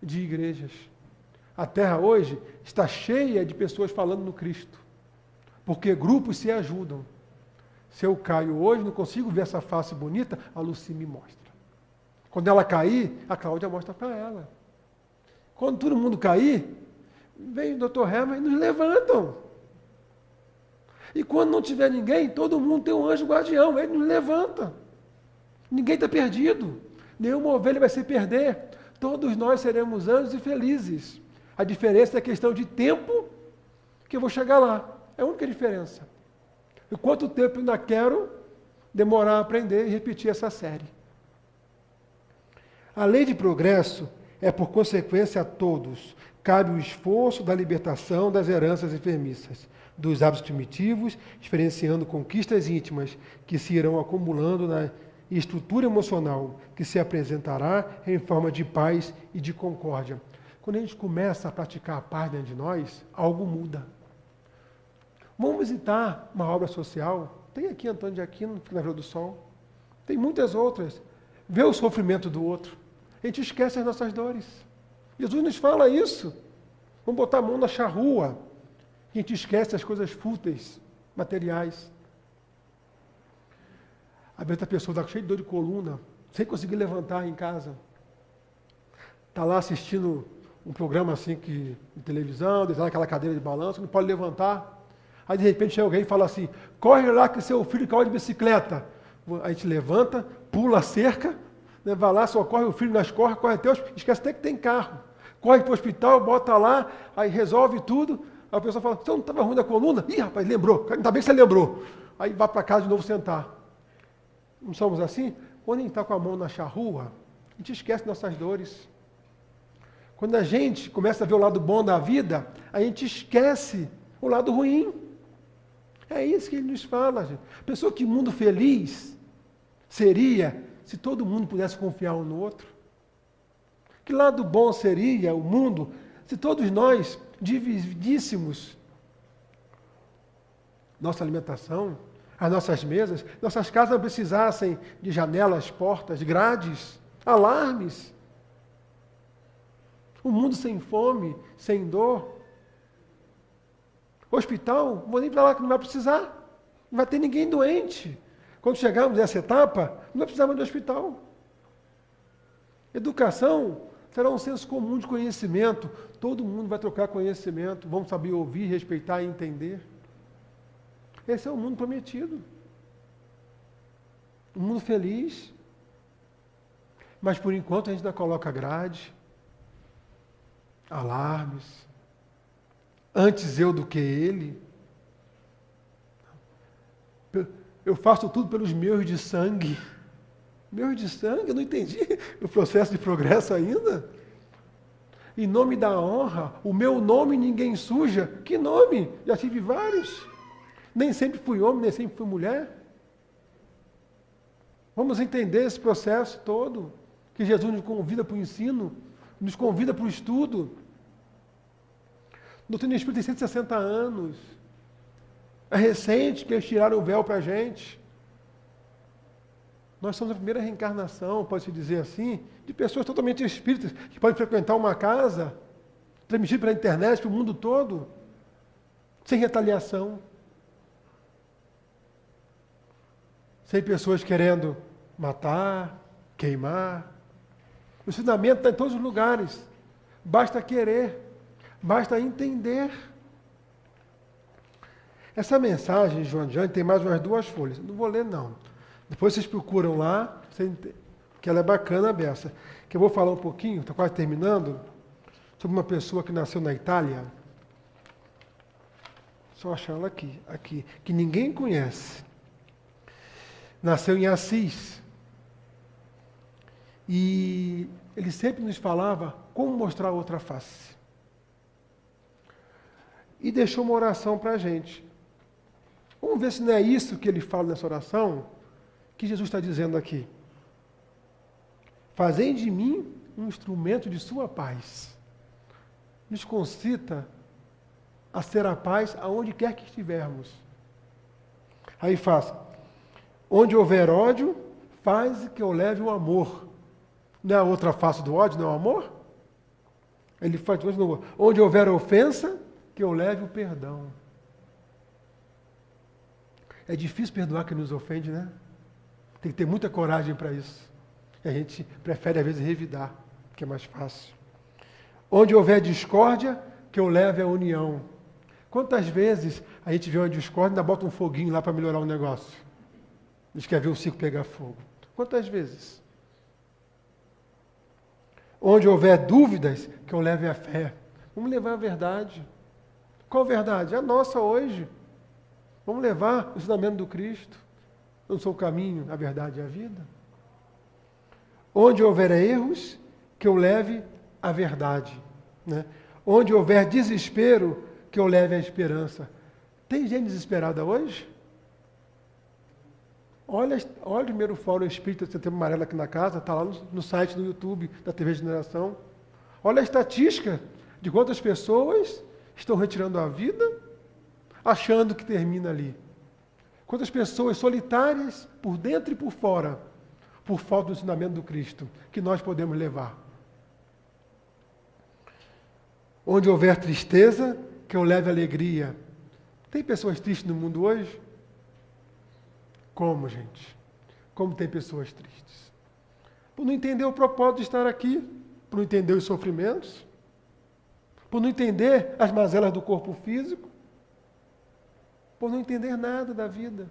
de igrejas. A Terra hoje está cheia de pessoas falando no Cristo, porque grupos se ajudam. Se eu caio hoje, não consigo ver essa face bonita, a Lucy me mostra. Quando ela cair, a Cláudia mostra para ela. Quando todo mundo cair, vem o Dr. Herman e nos levantam. E quando não tiver ninguém, todo mundo tem um anjo guardião, ele nos levanta. Ninguém está perdido. Nenhuma ovelha vai se perder. Todos nós seremos anjos e felizes. A diferença é a questão de tempo que eu vou chegar lá. É a única diferença. E quanto tempo eu ainda quero demorar a aprender e repetir essa série. A lei de progresso é, por consequência, a todos. Cabe o esforço da libertação das heranças enfermiças, dos hábitos primitivos, experienciando conquistas íntimas que se irão acumulando na estrutura emocional, que se apresentará em forma de paz e de concórdia. Quando a gente começa a praticar a paz dentro de nós, algo muda. Vamos visitar uma obra social. Tem aqui Antônio de Aquino, na Vila do Sol. Tem muitas outras. Ver o sofrimento do outro. A gente esquece as nossas dores. Jesus nos fala isso. Vamos botar a mão na charrua. A gente esquece as coisas fúteis, materiais. Às vezes a pessoa está cheia de dor de coluna, sem conseguir levantar em casa. Está lá assistindo um programa assim de televisão, deitado naquela cadeira de balanço, não pode levantar. Aí de repente chega alguém e fala assim, corre lá que seu filho caiu de bicicleta. A gente levanta, pula a cerca, né, vai lá, socorre o filho, nós corre até o hospital, esquece até que tem carro. Corre para o hospital, bota lá, aí resolve tudo. Aí a pessoa fala, você não estava ruim da coluna? Ih, rapaz, lembrou, ainda bem que você lembrou. Aí vai para casa de novo sentar. Não somos assim? Quando a gente está com a mão na charrua, a gente esquece nossas dores. Quando a gente começa a ver o lado bom da vida, a gente esquece o lado ruim. É isso que ele nos fala, gente. Pensou que mundo feliz seria se todo mundo pudesse confiar um no outro? Que lado bom seria o mundo se todos nós dividíssemos nossa alimentação, as nossas mesas, nossas casas não precisassem de janelas, portas, grades, alarmes. Um mundo sem fome, sem dor. Hospital, não vou nem para lá que não vai precisar. Não vai ter ninguém doente. Quando chegarmos nessa etapa, não vai precisar mais de hospital. Educação será um senso comum de conhecimento. Todo mundo vai trocar conhecimento. Vamos saber ouvir, respeitar e entender. Esse é o mundo prometido. Um mundo feliz. Mas por enquanto a gente ainda coloca grade, alarmes, antes eu do que ele. Eu faço tudo pelos meus de sangue. Meus de sangue? Eu não entendi o processo de progresso ainda. Em nome da honra, o meu nome ninguém suja. Que nome? Já tive vários. Nem sempre fui homem, nem sempre fui mulher. Vamos entender esse processo todo, que Jesus nos convida para o ensino, nos convida para o estudo. A doutrina espírita tem 160 anos. É recente que eles tiraram o véu para a gente. Nós somos a primeira reencarnação, pode-se dizer assim, de pessoas totalmente espíritas, que podem frequentar uma casa, transmitir pela internet para o mundo todo, sem retaliação. Sem pessoas querendo matar, queimar. O ensinamento está em todos os lugares. Basta querer, basta entender. Essa mensagem de João de Ângeles tem mais umas 2 folhas. Não vou ler, não. Depois vocês procuram lá, que ela é bacana a beça. Que eu vou falar um pouquinho, está quase terminando, sobre uma pessoa que nasceu na Itália. Só achar ela aqui, que ninguém conhece. Nasceu em Assis. E ele sempre nos falava como mostrar a outra face. E deixou uma oração para a gente. Vamos ver se não é isso que ele fala nessa oração, que Jesus está dizendo aqui. Fazei de mim um instrumento de sua paz. Nos concita a ser a paz aonde quer que estivermos. Aí faça. Onde houver ódio, faz que eu leve o amor. Não é a outra face do ódio, não é o amor? Ele faz de novo. Onde houver ofensa, que eu leve o perdão. É difícil perdoar quem nos ofende, né? Tem que ter muita coragem para isso. E a gente prefere, às vezes, revidar, que é mais fácil. Onde houver discórdia, que eu leve a união. Quantas vezes a gente vê uma discórdia e ainda bota um foguinho lá para melhorar o negócio? A gente quer ver o circo pegar fogo. Quantas vezes? Onde houver dúvidas, que eu leve a fé. Vamos levar a verdade. Qual verdade? A nossa hoje. Vamos levar o ensinamento do Cristo. Eu sou o caminho, a verdade e a vida. Onde houver erros, que eu leve a verdade. Né? Onde houver desespero, que eu leve a esperança. Tem gente desesperada hoje? Olha o primeiro Fórum Espírita de Setembro Amarelo aqui na casa, está lá no site do YouTube da TV Generação. Olha a estatística de quantas pessoas estão retirando a vida, achando que termina ali. Quantas pessoas solitárias, por dentro e por fora, por falta do ensinamento do Cristo, que nós podemos levar. Onde houver tristeza, que eu leve alegria. Tem pessoas tristes no mundo hoje? Como, gente? Como tem pessoas tristes? Por não entender o propósito de estar aqui, por não entender os sofrimentos, por não entender as mazelas do corpo físico, por não entender nada da vida.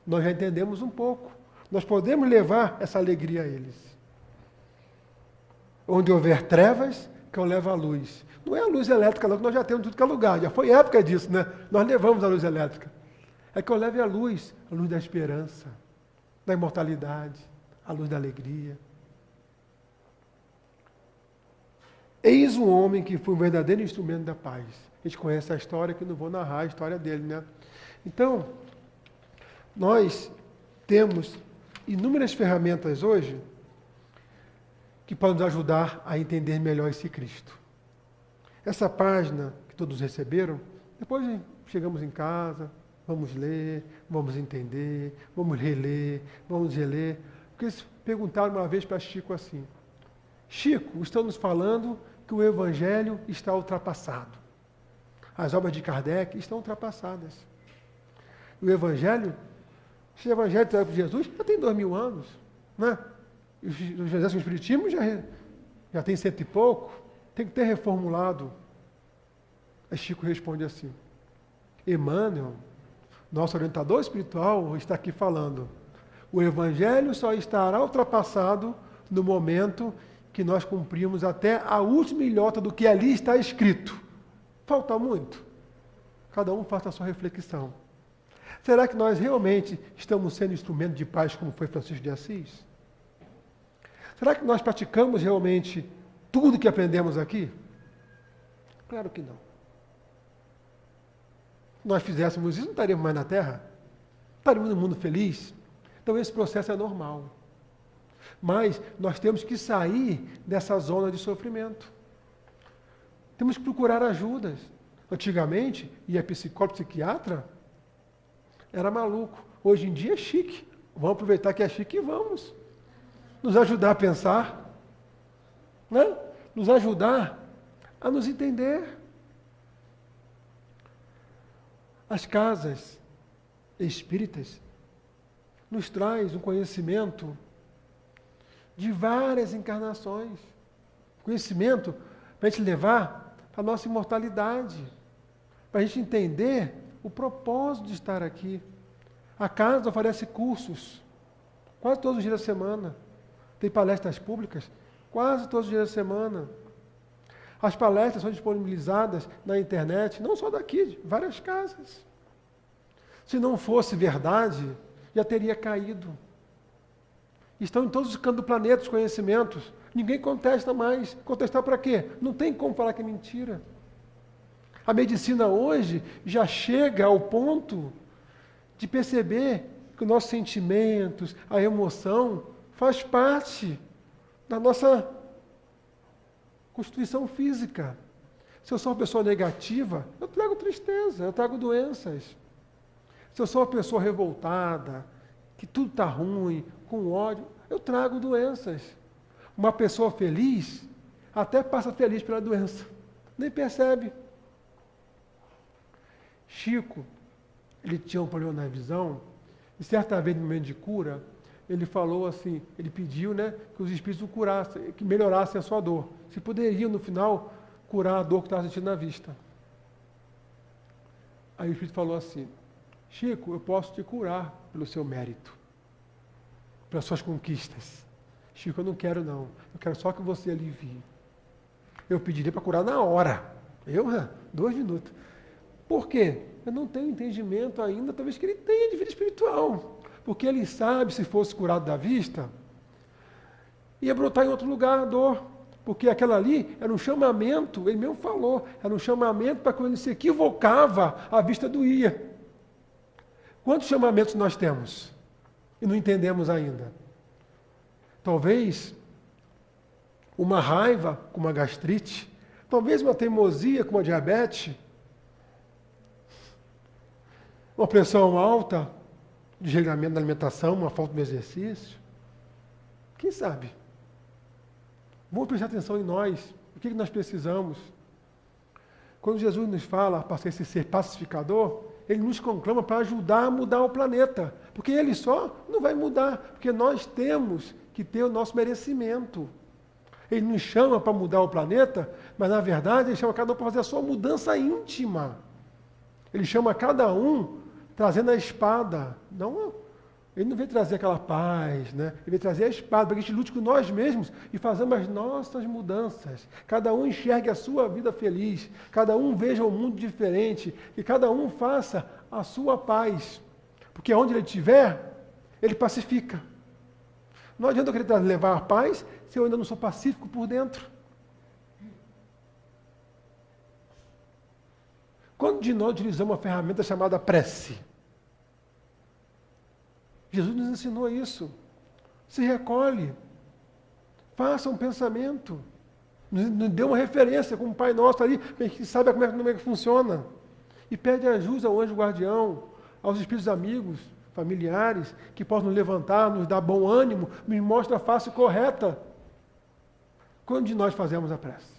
Nós já entendemos um pouco. Nós podemos levar essa alegria a eles. Onde houver trevas, que eu levo a luz. Não é a luz elétrica, não, que nós já temos tudo que é lugar. Já foi época disso, né? Nós levamos a luz elétrica. É que eu leve a luz da esperança, da imortalidade, a luz da alegria. Eis um homem que foi um verdadeiro instrumento da paz. A gente conhece a história, que não vou narrar a história dele, né? Então, nós temos inúmeras ferramentas hoje que podem nos ajudar a entender melhor esse Cristo. Essa página que todos receberam, depois chegamos em casa, vamos ler, vamos entender, vamos reler, Porque eles perguntaram uma vez para Chico assim: Chico, estamos falando que o Evangelho está ultrapassado. As obras de Kardec estão ultrapassadas. O Evangelho, esse Evangelho de Jesus já tem 2000 anos, né? O Espiritismo já tem 100 e pouco, tem que ter reformulado. Aí Chico responde assim: Emmanuel, nosso orientador espiritual, está aqui falando: o Evangelho só estará ultrapassado no momento que nós cumprimos até a última ilhota do que ali está escrito. Falta muito? Cada um faça a sua reflexão. Será que nós realmente estamos sendo instrumento de paz como foi Francisco de Assis? Será que nós praticamos realmente tudo que aprendemos aqui? Claro que não. Se nós fizéssemos isso, não estaríamos mais na Terra? Estaríamos no mundo feliz? Então esse processo é normal. Mas nós temos que sair dessa zona de sofrimento. Temos que procurar ajudas. Antigamente, ia psicólogo, psiquiatra, era maluco. Hoje em dia é chique. Vamos aproveitar que é chique e vamos. Nos ajudar a pensar, né? Nos ajudar a nos entender. As casas espíritas nos traz um conhecimento de várias encarnações. Conhecimento para a gente levar para a nossa imortalidade, para a gente entender o propósito de estar aqui. A casa oferece cursos, quase todos os dias da semana. Tem palestras públicas, quase todos os dias da semana. As palestras são disponibilizadas na internet, não só daqui, de várias casas. Se não fosse verdade, já teria caído. Estão em todos os cantos do planeta os conhecimentos. Ninguém contesta mais. Contestar para quê? Não tem como falar que é mentira. A medicina hoje já chega ao ponto de perceber que os nossos sentimentos, a emoção, faz parte da nossa constituição física. Se eu sou uma pessoa negativa, eu trago tristeza, eu trago doenças. Se eu sou uma pessoa revoltada, que tudo está ruim, com ódio, eu trago doenças. Uma pessoa feliz até passa feliz pela doença, nem percebe. Chico, ele tinha um problema na visão, e certa vez, no momento de cura, ele falou assim, ele pediu, né, que os espíritos o curassem, que melhorassem a sua dor. Se poderiam, no final, curar a dor que estava sentindo na vista. Aí o espírito falou assim: Chico, eu posso te curar pelo seu mérito. pelas suas conquistas. Chico, eu não quero não. Eu quero só que você alivie. Eu pediria para curar na hora. 2 minutos. Por quê? Eu não tenho entendimento ainda, talvez que ele tenha de vida espiritual. Porque ele sabe, se fosse curado da vista, ia brotar em outro lugar a dor. Porque aquela ali era um chamamento, ele mesmo falou, era um chamamento para quando ele se equivocava, a vista doía. Quantos chamamentos nós temos? E não entendemos ainda. Talvez uma raiva com uma gastrite, talvez uma teimosia com uma diabetes, uma pressão alta, desregramento da alimentação, uma falta de exercício. Quem sabe? Vamos prestar atenção em nós. O que nós precisamos? Quando Jesus nos fala para esse ser pacificador, ele nos conclama para ajudar a mudar o planeta. Porque ele só não vai mudar, porque nós temos que ter o nosso merecimento. Ele nos chama para mudar o planeta, mas na verdade ele chama cada um para fazer a sua mudança íntima. Ele chama cada um trazendo a espada. Ele não veio trazer aquela paz, né? Ele veio trazer a espada para que a gente lute com nós mesmos e façamos as nossas mudanças. Cada um enxergue a sua vida feliz, cada um veja um mundo diferente e cada um faça a sua paz. Porque onde ele estiver, ele pacifica. Não adianta eu querer levar a paz se eu ainda não sou pacífico por dentro. Quando de nós utilizamos uma ferramenta chamada prece? Jesus nos ensinou isso. Se recolhe. Faça um pensamento. Nos dê uma referência como Pai Nosso ali, que a gente saiba como é que funciona. E pede ajuda ao anjo guardião, aos espíritos amigos, familiares, que possam nos levantar, nos dar bom ânimo, nos mostra a face correta. Quando de nós fazemos a prece?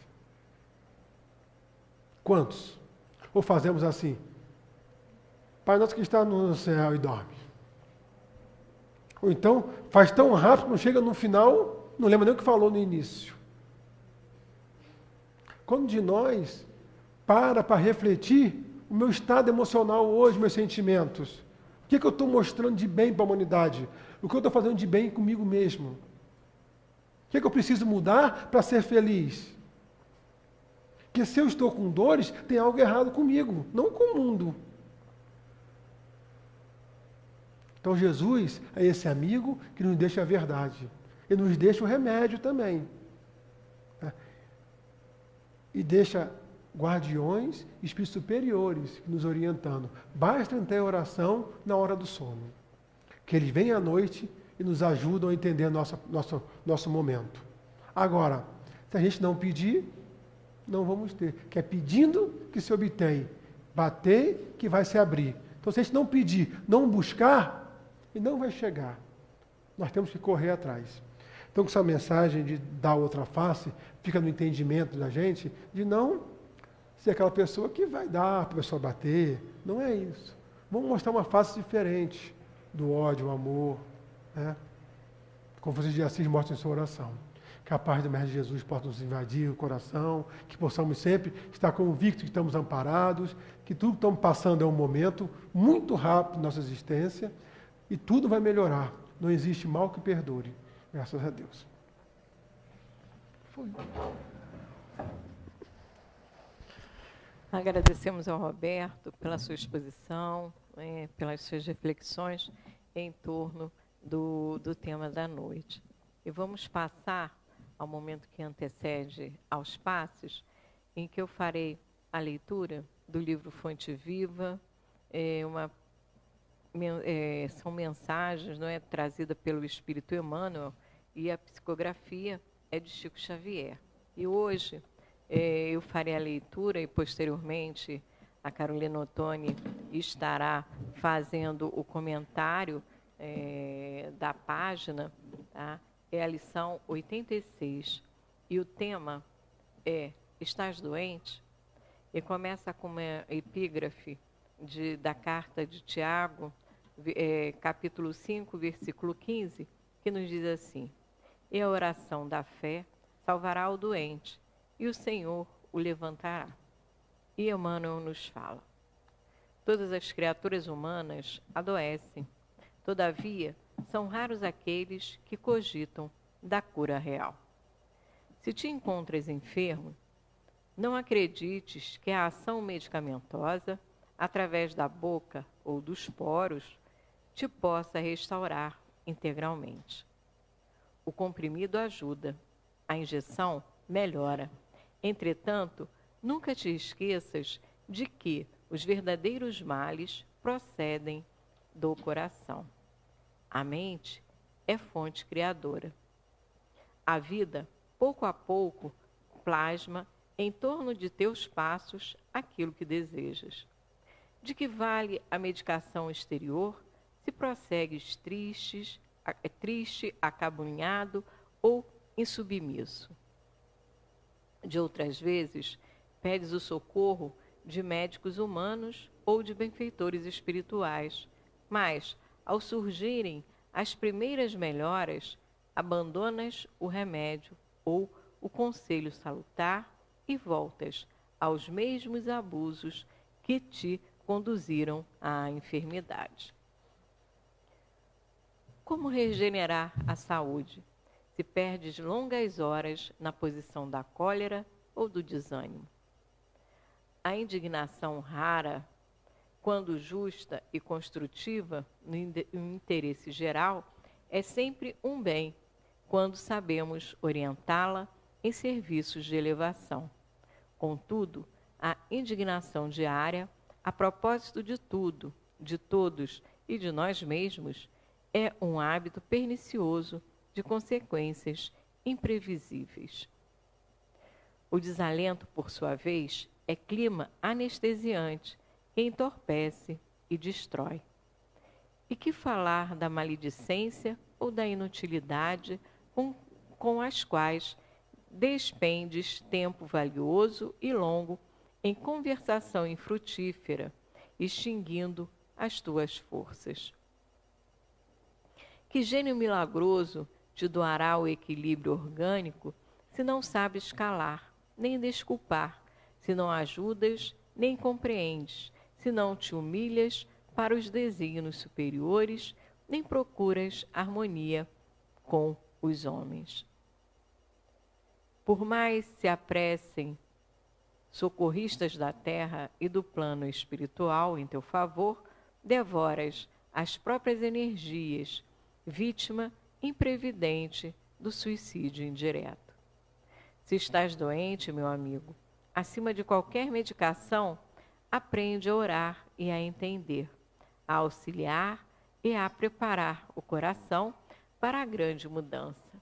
Quantos? Ou fazemos assim? Pai Nosso que está no céu e dorme. Ou então, faz tão rápido, não chega no final, não lembra nem o que falou no início. Quando de nós para refletir o meu estado emocional hoje, meus sentimentos. O que eu estou mostrando de bem para a humanidade? O que eu estou fazendo de bem comigo mesmo? O que eu preciso mudar para ser feliz? Porque se eu estou com dores, tem algo errado comigo, não com o mundo. Então Jesus é esse amigo que nos deixa a verdade. E nos deixa o remédio também. E deixa guardiões, espíritos superiores nos orientando. Basta ter oração na hora do sono. Que eles vêm à noite e nos ajudam a entender nosso momento. Agora, se a gente não pedir, não vamos ter. Que é pedindo que se obtém. Bater que vai se abrir. Então, se a gente não pedir, não buscar, e não vai chegar. Nós temos que correr atrás. Então, com essa mensagem de dar outra face, fica no entendimento da gente de não ser aquela pessoa que vai dar para a pessoa bater. Não é isso. Vamos mostrar uma face diferente do ódio, o amor. Né? Como Francisco de Assis mostra em sua oração. Que a paz do Mestre Jesus possa nos invadir o coração, que possamos sempre estar convictos que estamos amparados, que tudo que estamos passando é um momento muito rápido de nossa existência, e tudo vai melhorar. Não existe mal que perdure. Graças a Deus. Foi. Agradecemos ao Roberto pela sua exposição, pelas suas reflexões em torno do tema da noite. E vamos passar ao momento que antecede aos passes, em que eu farei a leitura do livro Fonte Viva, são mensagens, não é, trazidas pelo Espírito Emmanuel, e a psicografia é de Chico Xavier. E hoje eu farei a leitura e, posteriormente, a Carolina Ottoni estará fazendo o comentário da página, tá? É a lição 86. E o tema é Estás doente? E começa com uma epígrafe da carta de Tiago, capítulo 5, versículo 15, que nos diz assim: E a oração da fé salvará o doente, e o Senhor o levantará. E Emmanuel nos fala: todas as criaturas humanas adoecem, todavia são raros aqueles que cogitam da cura real. Se te encontras enfermo, não acredites que a ação medicamentosa, através da boca ou dos poros, te possa restaurar integralmente. O comprimido ajuda, a injeção melhora. Entretanto, nunca te esqueças de que os verdadeiros males procedem do coração. A mente é fonte criadora. A vida, pouco a pouco, plasma em torno de teus passos aquilo que desejas. De que vale a medicação exterior se prossegues triste, acabunhado ou insubmisso? De outras vezes, pedes o socorro de médicos humanos ou de benfeitores espirituais, mas, ao surgirem as primeiras melhoras, abandonas o remédio ou o conselho salutar e voltas aos mesmos abusos que te conduziram à enfermidade. Como regenerar a saúde se perdes longas horas na posição da cólera ou do desânimo? A indignação rara, quando justa e construtiva no interesse geral, é sempre um bem, quando sabemos orientá-la em serviços de elevação. Contudo, a indignação diária, a propósito de tudo, de todos e de nós mesmos, é um hábito pernicioso de consequências imprevisíveis. O desalento, por sua vez, é clima anestesiante que entorpece e destrói. E que falar da maledicência ou da inutilidade com as quais despendes tempo valioso e longo em conversação infrutífera, extinguindo as tuas forças? Que gênio milagroso te doará o equilíbrio orgânico se não sabes calar, nem desculpar, se não ajudas, nem compreendes, se não te humilhas para os desígnios superiores, nem procuras harmonia com os homens? Por mais se apressem socorristas da terra e do plano espiritual em teu favor, devoras as próprias energias, vítima imprevidente do suicídio indireto. Se estás doente, meu amigo, acima de qualquer medicação, aprende a orar e a entender, a auxiliar e a preparar o coração para a grande mudança.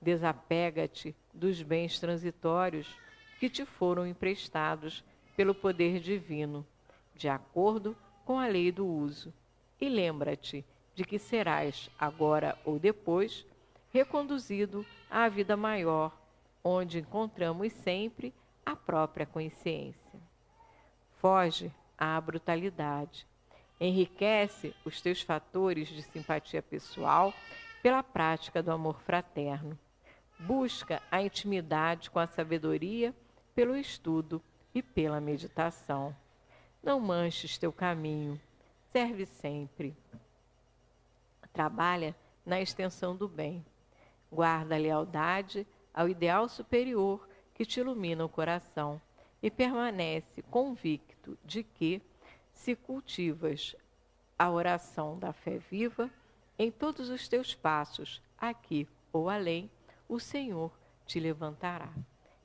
Desapega-te dos bens transitórios que te foram emprestados pelo poder divino, de acordo com a lei do uso, e lembra-te de que serás, agora ou depois, reconduzido à vida maior, onde encontramos sempre a própria consciência. Foge à brutalidade. Enriquece os teus fatores de simpatia pessoal pela prática do amor fraterno. Busca a intimidade com a sabedoria pelo estudo e pela meditação. Não manches teu caminho. Serve sempre. Trabalha na extensão do bem. Guarda a lealdade ao ideal superior que te ilumina o coração e permanece convicto de que, se cultivas a oração da fé viva, em todos os teus passos, aqui ou além, o Senhor te levantará.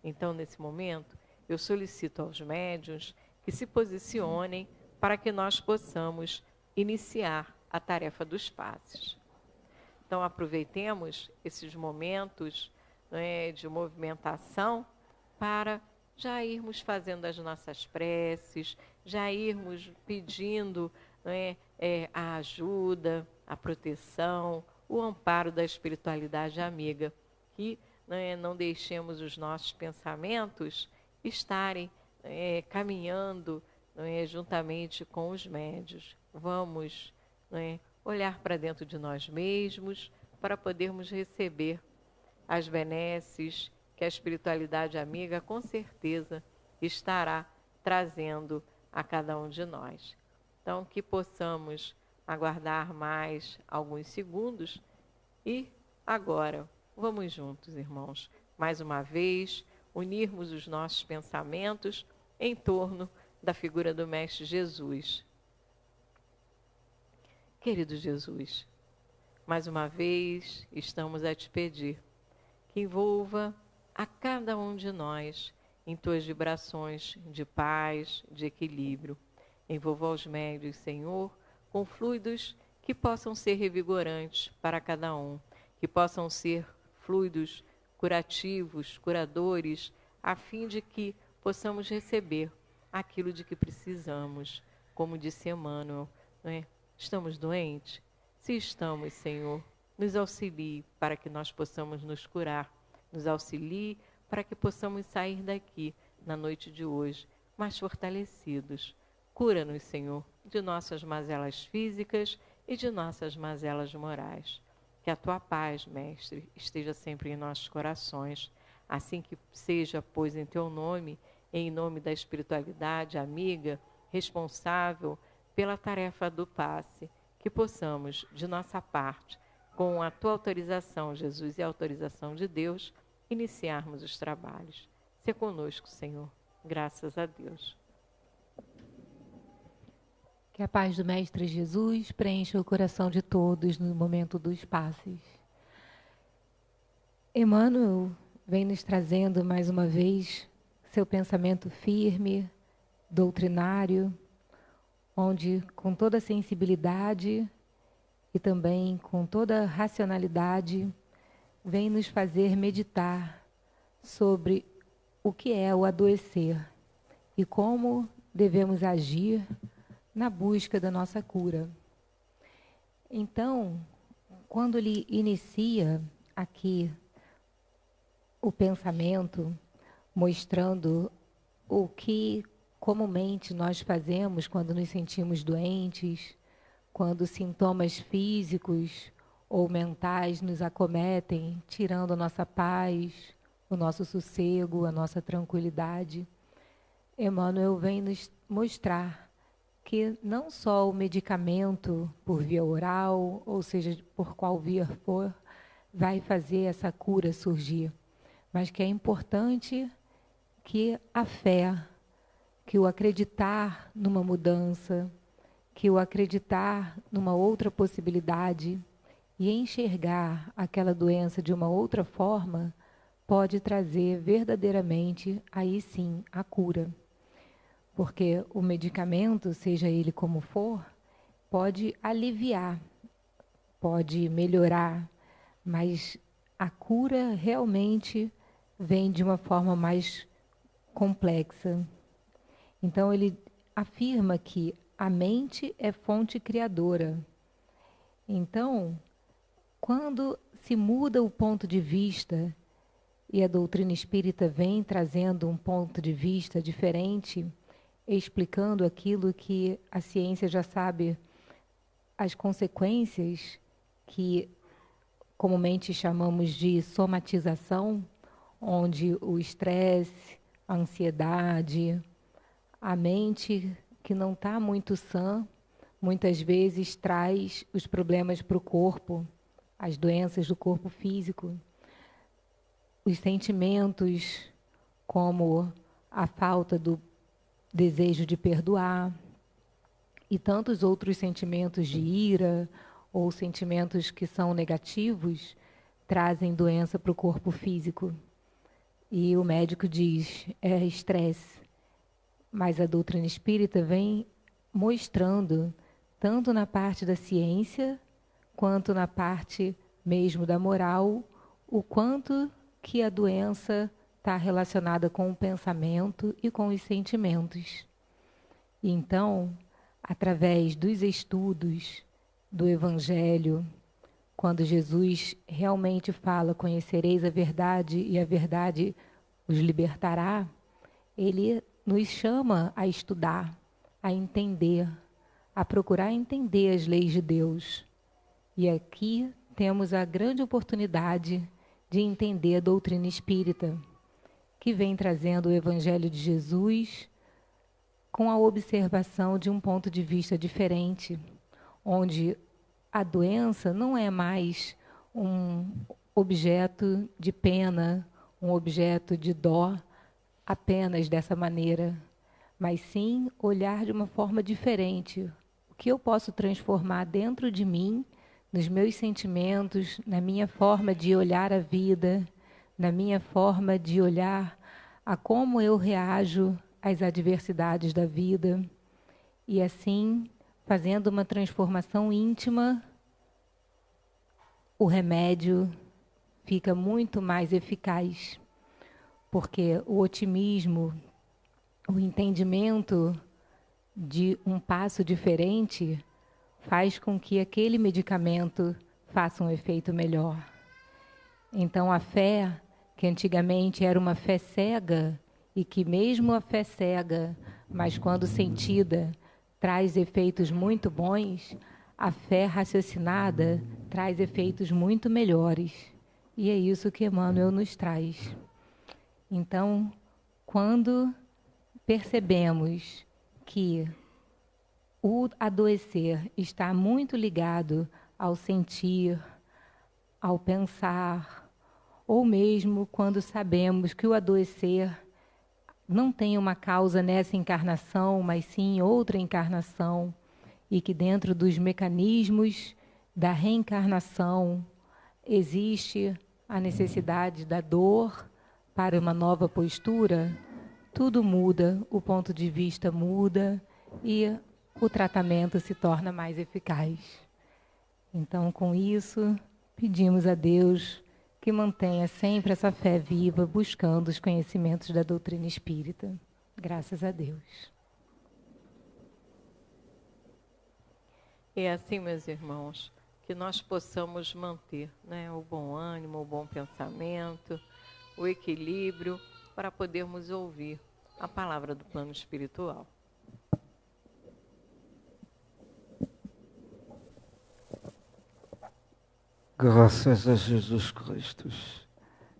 Então, nesse momento, eu solicito aos médiuns que se posicionem para que nós possamos iniciar a tarefa dos passes. Então, aproveitemos esses momentos, né, de movimentação para já irmos fazendo as nossas preces, já irmos pedindo, né, a ajuda, a proteção, o amparo da espiritualidade amiga, que, né, não deixemos os nossos pensamentos estarem caminhando, né, juntamente com os médios. Vamos, né, olhar para dentro de nós mesmos para podermos receber as benesses que a espiritualidade amiga com certeza estará trazendo a cada um de nós. Então, que possamos aguardar mais alguns segundos e agora vamos juntos, irmãos, mais uma vez unirmos os nossos pensamentos em torno da figura do Mestre Jesus. Querido Jesus, mais uma vez estamos a te pedir que envolva a cada um de nós em tuas vibrações de paz, de equilíbrio. Envolva os médios, Senhor, com fluidos que possam ser revigorantes para cada um, que possam ser fluidos curativos, curadores, a fim de que possamos receber aquilo de que precisamos. Como disse Emmanuel, não é? Estamos doentes? Se estamos, Senhor, nos auxilie para que nós possamos nos curar. Nos auxilie para que possamos sair daqui, na noite de hoje, mais fortalecidos. Cura-nos, Senhor, de nossas mazelas físicas e de nossas mazelas morais. Que a tua paz, Mestre, esteja sempre em nossos corações. Assim que seja, pois, em teu nome, em nome da espiritualidade amiga, responsável pela tarefa do passe, que possamos, de nossa parte, com a tua autorização, Jesus, e a autorização de Deus, iniciarmos os trabalhos. Se conosco, Senhor. Graças a Deus. Que a paz do Mestre Jesus preencha o coração de todos no momento dos passes. Emmanuel vem nos trazendo mais uma vez seu pensamento firme, doutrinário, onde com toda a sensibilidade e também com toda a racionalidade vem nos fazer meditar sobre o que é o adoecer e como devemos agir na busca da nossa cura. Então, quando ele inicia aqui o pensamento, mostrando o que comumente nós fazemos quando nos sentimos doentes, quando sintomas físicos ou mentais nos acometem, tirando a nossa paz, o nosso sossego, a nossa tranquilidade, Emmanuel vem nos mostrar que não só o medicamento por via oral, ou seja, por qual via for, vai fazer essa cura surgir, mas que é importante que a fé, que o acreditar numa mudança, que o acreditar numa outra possibilidade e enxergar aquela doença de uma outra forma pode trazer verdadeiramente, aí sim, a cura. Porque o medicamento, seja ele como for, pode aliviar, pode melhorar, mas a cura realmente vem de uma forma mais complexa. Então, ele afirma que a mente é fonte criadora. Então, quando se muda o ponto de vista, e a doutrina espírita vem trazendo um ponto de vista diferente, explicando aquilo que a ciência já sabe, as consequências que comumente chamamos de somatização, onde o estresse, a ansiedade, a mente que não está muito sã, muitas vezes traz os problemas para o corpo, as doenças do corpo físico. Os sentimentos, como a falta do desejo de perdoar, e tantos outros sentimentos de ira, ou sentimentos que são negativos, trazem doença para o corpo físico. E o médico diz, é estresse. Mas a doutrina espírita vem mostrando, tanto na parte da ciência, quanto na parte mesmo da moral, o quanto que a doença está relacionada com o pensamento e com os sentimentos. Então, através dos estudos do Evangelho, quando Jesus realmente fala, conhecereis a verdade e a verdade os libertará, ele nos chama a estudar, a entender, a procurar entender as leis de Deus. E aqui temos a grande oportunidade de entender a doutrina espírita, que vem trazendo o Evangelho de Jesus com a observação de um ponto de vista diferente, onde a doença não é mais um objeto de pena, um objeto de dó, apenas dessa maneira, mas sim olhar de uma forma diferente. O que eu posso transformar dentro de mim, nos meus sentimentos, na minha forma de olhar a vida, na minha forma de olhar a como eu reajo às adversidades da vida, e assim, fazendo uma transformação íntima, o remédio fica muito mais eficaz, porque o otimismo, o entendimento de um passo diferente faz com que aquele medicamento faça um efeito melhor. Então, a fé, que antigamente era uma fé cega, e que mesmo a fé cega, mas quando sentida, traz efeitos muito bons, a fé raciocinada traz efeitos muito melhores. E é isso que Emmanuel nos traz. Então, quando percebemos que o adoecer está muito ligado ao sentir, ao pensar, ou mesmo quando sabemos que o adoecer não tem uma causa nessa encarnação, mas sim em outra encarnação, e que dentro dos mecanismos da reencarnação existe a necessidade da dor para uma nova postura, tudo muda, o ponto de vista muda e o tratamento se torna mais eficaz. Então, com isso, pedimos a Deus que mantenha sempre essa fé viva, buscando os conhecimentos da doutrina espírita. Graças a Deus. É assim, meus irmãos, que nós possamos manter, né, o bom ânimo, o bom pensamento, o equilíbrio, para podermos ouvir a palavra do plano espiritual. Graças a Jesus Cristo.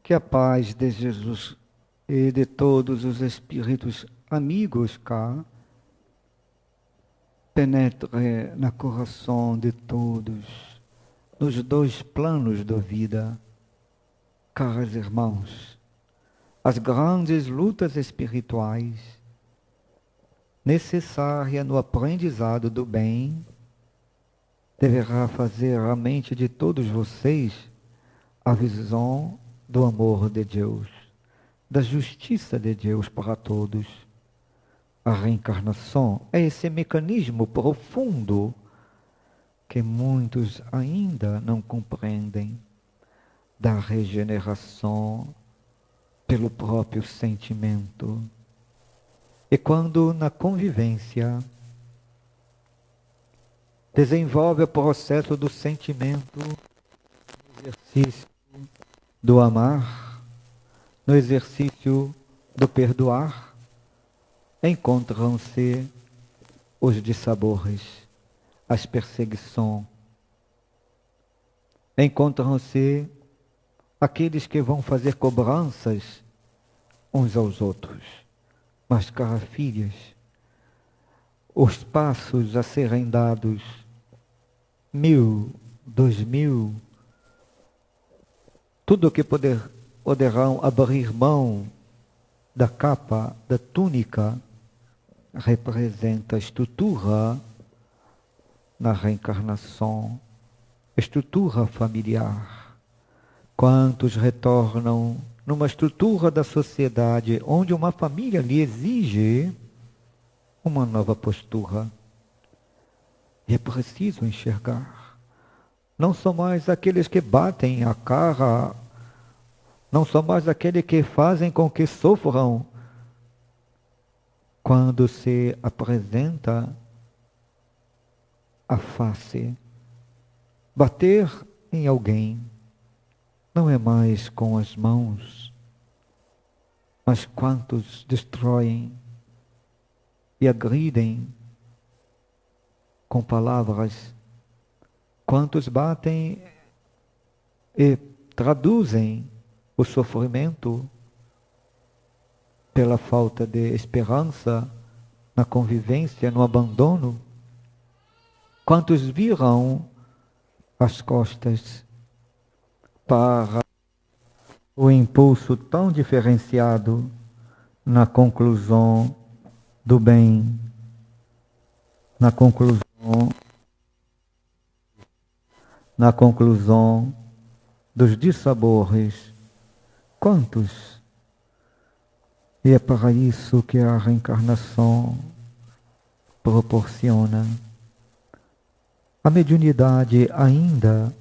Que a paz de Jesus e de todos os espíritos amigos cá penetre no coração de todos, nos dois planos da vida. Caros irmãos, as grandes lutas espirituais necessárias no aprendizado do bem deverá fazer a mente de todos vocês a visão do amor de Deus, da justiça de Deus para todos. A reencarnação é esse mecanismo profundo que muitos ainda não compreendem, da regeneração pelo próprio sentimento. E quando na convivência desenvolve o processo do sentimento, no exercício do amar, no exercício do perdoar, encontram-se os dissabores, as perseguições, encontram-se aqueles que vão fazer cobranças uns aos outros. Mas, caras filhas, os passos a serem dados, 1000, 2000, tudo o que poderão abrir mão da capa, da túnica, representa a estrutura na reencarnação, estrutura familiar. Quantos retornam numa estrutura da sociedade onde uma família lhe exige uma nova postura? E é preciso enxergar. Não são mais aqueles que batem a cara, não são mais aqueles que fazem com que sofram. Quando se apresenta a face, bater em alguém não é mais com as mãos, mas quantos destroem e agridem com palavras, quantos batem e traduzem o sofrimento pela falta de esperança na convivência, no abandono. Quantos viram as costas para o impulso tão diferenciado na conclusão do bem, na conclusão dos dissabores? Quantos? E é para isso que a reencarnação proporciona. A mediunidade ainda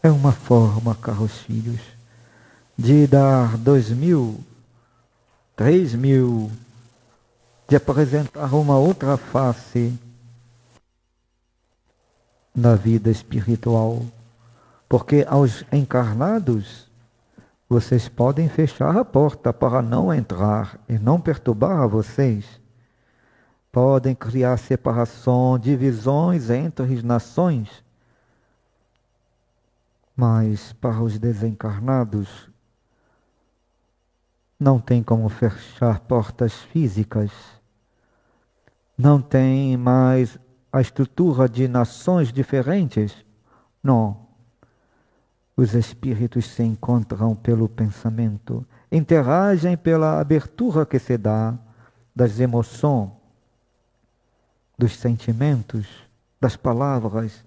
é uma forma, caros filhos, de dar 2.000, 3.000, de apresentar uma outra face da vida espiritual. Porque aos encarnados, vocês podem fechar a porta para não entrar e não perturbar a vocês. Podem criar separação, divisões entre as nações. Mas para os desencarnados, não tem como fechar portas físicas. Não tem mais a estrutura de nações diferentes. Não. Os espíritos se encontram pelo pensamento, interagem pela abertura que se dá das emoções, dos sentimentos, das palavras.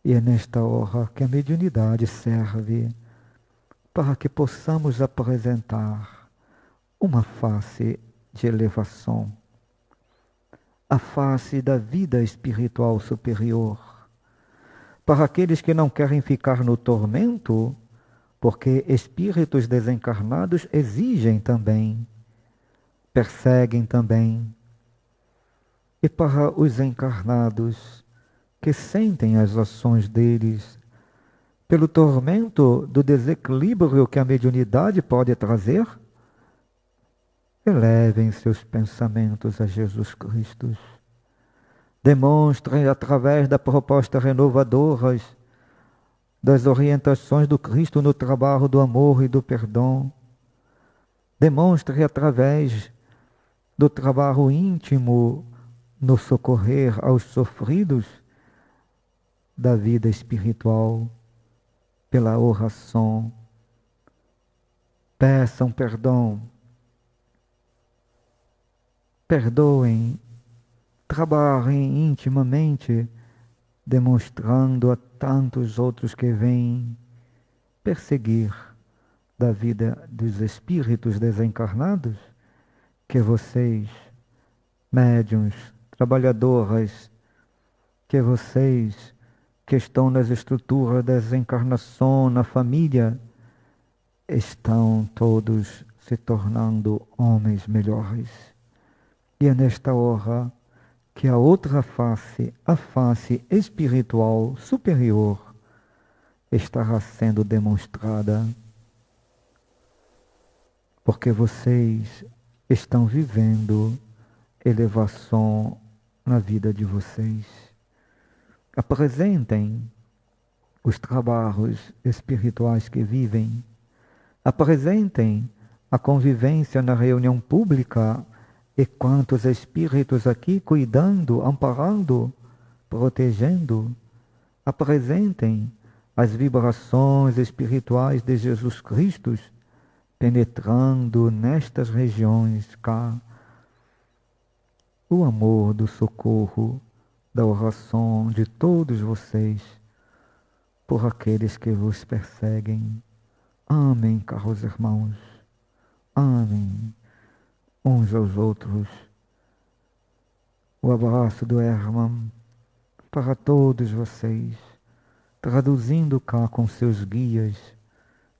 E é nesta hora que a mediunidade serve para que possamos apresentar uma face de elevação, a face da vida espiritual superior, para aqueles que não querem ficar no tormento, porque espíritos desencarnados exigem também, perseguem também. E para os encarnados que sentem as ações deles, pelo tormento do desequilíbrio que a mediunidade pode trazer, elevem seus pensamentos a Jesus Cristo. Demonstrem através da proposta renovadoras das orientações do Cristo no trabalho do amor e do perdão. Demonstrem através do trabalho íntimo no socorrer aos sofridos da vida espiritual, pela oração. Peçam perdão. Perdoem. Trabalhem intimamente, demonstrando a tantos outros que vêm perseguir da vida dos espíritos desencarnados, que vocês, médiuns, trabalhadoras, que vocês que estão nas estruturas da desencarnação, na família, estão todos se tornando homens melhores. E é nesta hora que a outra face, a face espiritual superior, estará sendo demonstrada, porque vocês estão vivendo elevação na vida de vocês. Apresentem os trabalhos espirituais que vivem, apresentem a convivência na reunião pública e quantos espíritos aqui cuidando, amparando, protegendo, apresentem as vibrações espirituais de Jesus Cristo penetrando nestas regiões cá, o amor do socorro, da oração de todos vocês por aqueles que vos perseguem. Amém, caros irmãos. Amém. Uns aos outros. O abraço do Hermann para todos vocês, traduzindo cá com seus guias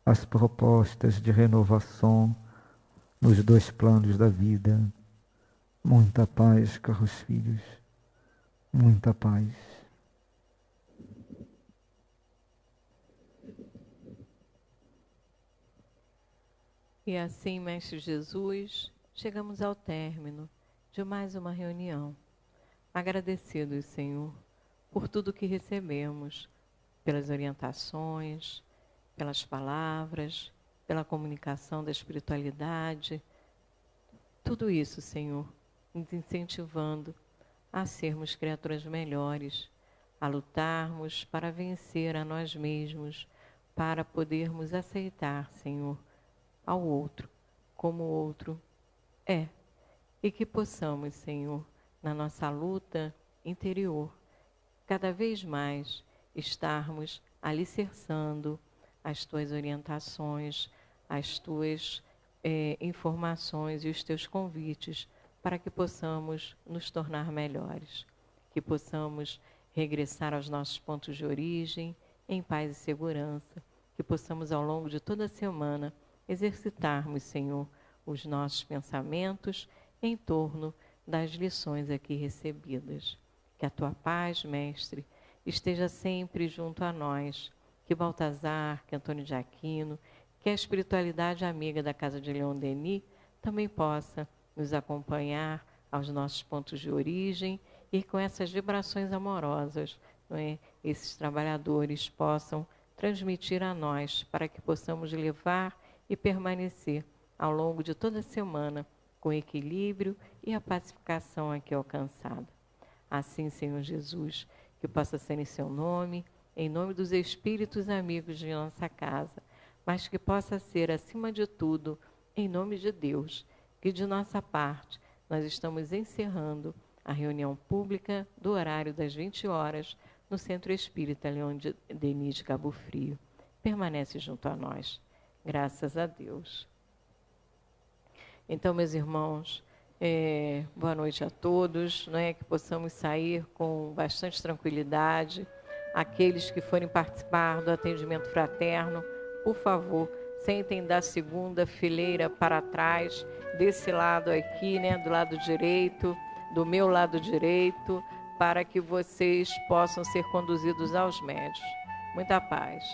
as propostas de renovação nos dois planos da vida. Muita paz, caros filhos. Muita paz. E assim, Mestre Jesus, chegamos ao término de mais uma reunião. Agradecidos, Senhor, por tudo que recebemos, pelas orientações, pelas palavras, pela comunicação da espiritualidade. Tudo isso, Senhor, nos incentivando a sermos criaturas melhores, a lutarmos para vencer a nós mesmos, para podermos aceitar, Senhor, ao outro, como o outro é. E que possamos, Senhor, na nossa luta interior, cada vez mais estarmos alicerçando as Tuas orientações, as Tuas informações e os Teus convites para que possamos nos tornar melhores, que possamos regressar aos nossos pontos de origem em paz e segurança, que possamos ao longo de toda a semana exercitarmos, Senhor, os nossos pensamentos em torno das lições aqui recebidas. Que a Tua paz, Mestre, esteja sempre junto a nós, que Baltazar, que Antônio de Aquino, que a espiritualidade amiga da Casa de Leon Denis também possa nos acompanhar aos nossos pontos de origem e com essas vibrações amorosas, não é? Esses trabalhadores possam transmitir a nós para que possamos levar e permanecer ao longo de toda a semana com equilíbrio e a pacificação aqui alcançada. Assim, Senhor Jesus, que possa ser em Seu nome, em nome dos espíritos amigos de nossa casa, mas que possa ser, acima de tudo, em nome de Deus, que de nossa parte nós estamos encerrando a reunião pública do horário das 20 horas no Centro Espírita Leon Denis de Cabo Frio. Permanece junto a nós. Graças a Deus. Então, meus irmãos, boa noite a todos, não é? Que possamos sair com bastante tranquilidade. Aqueles que forem participar do atendimento fraterno, por favor, sentem da segunda fileira para trás, desse lado aqui, né, do lado direito, do meu lado direito, para que vocês possam ser conduzidos aos médios. Muita paz.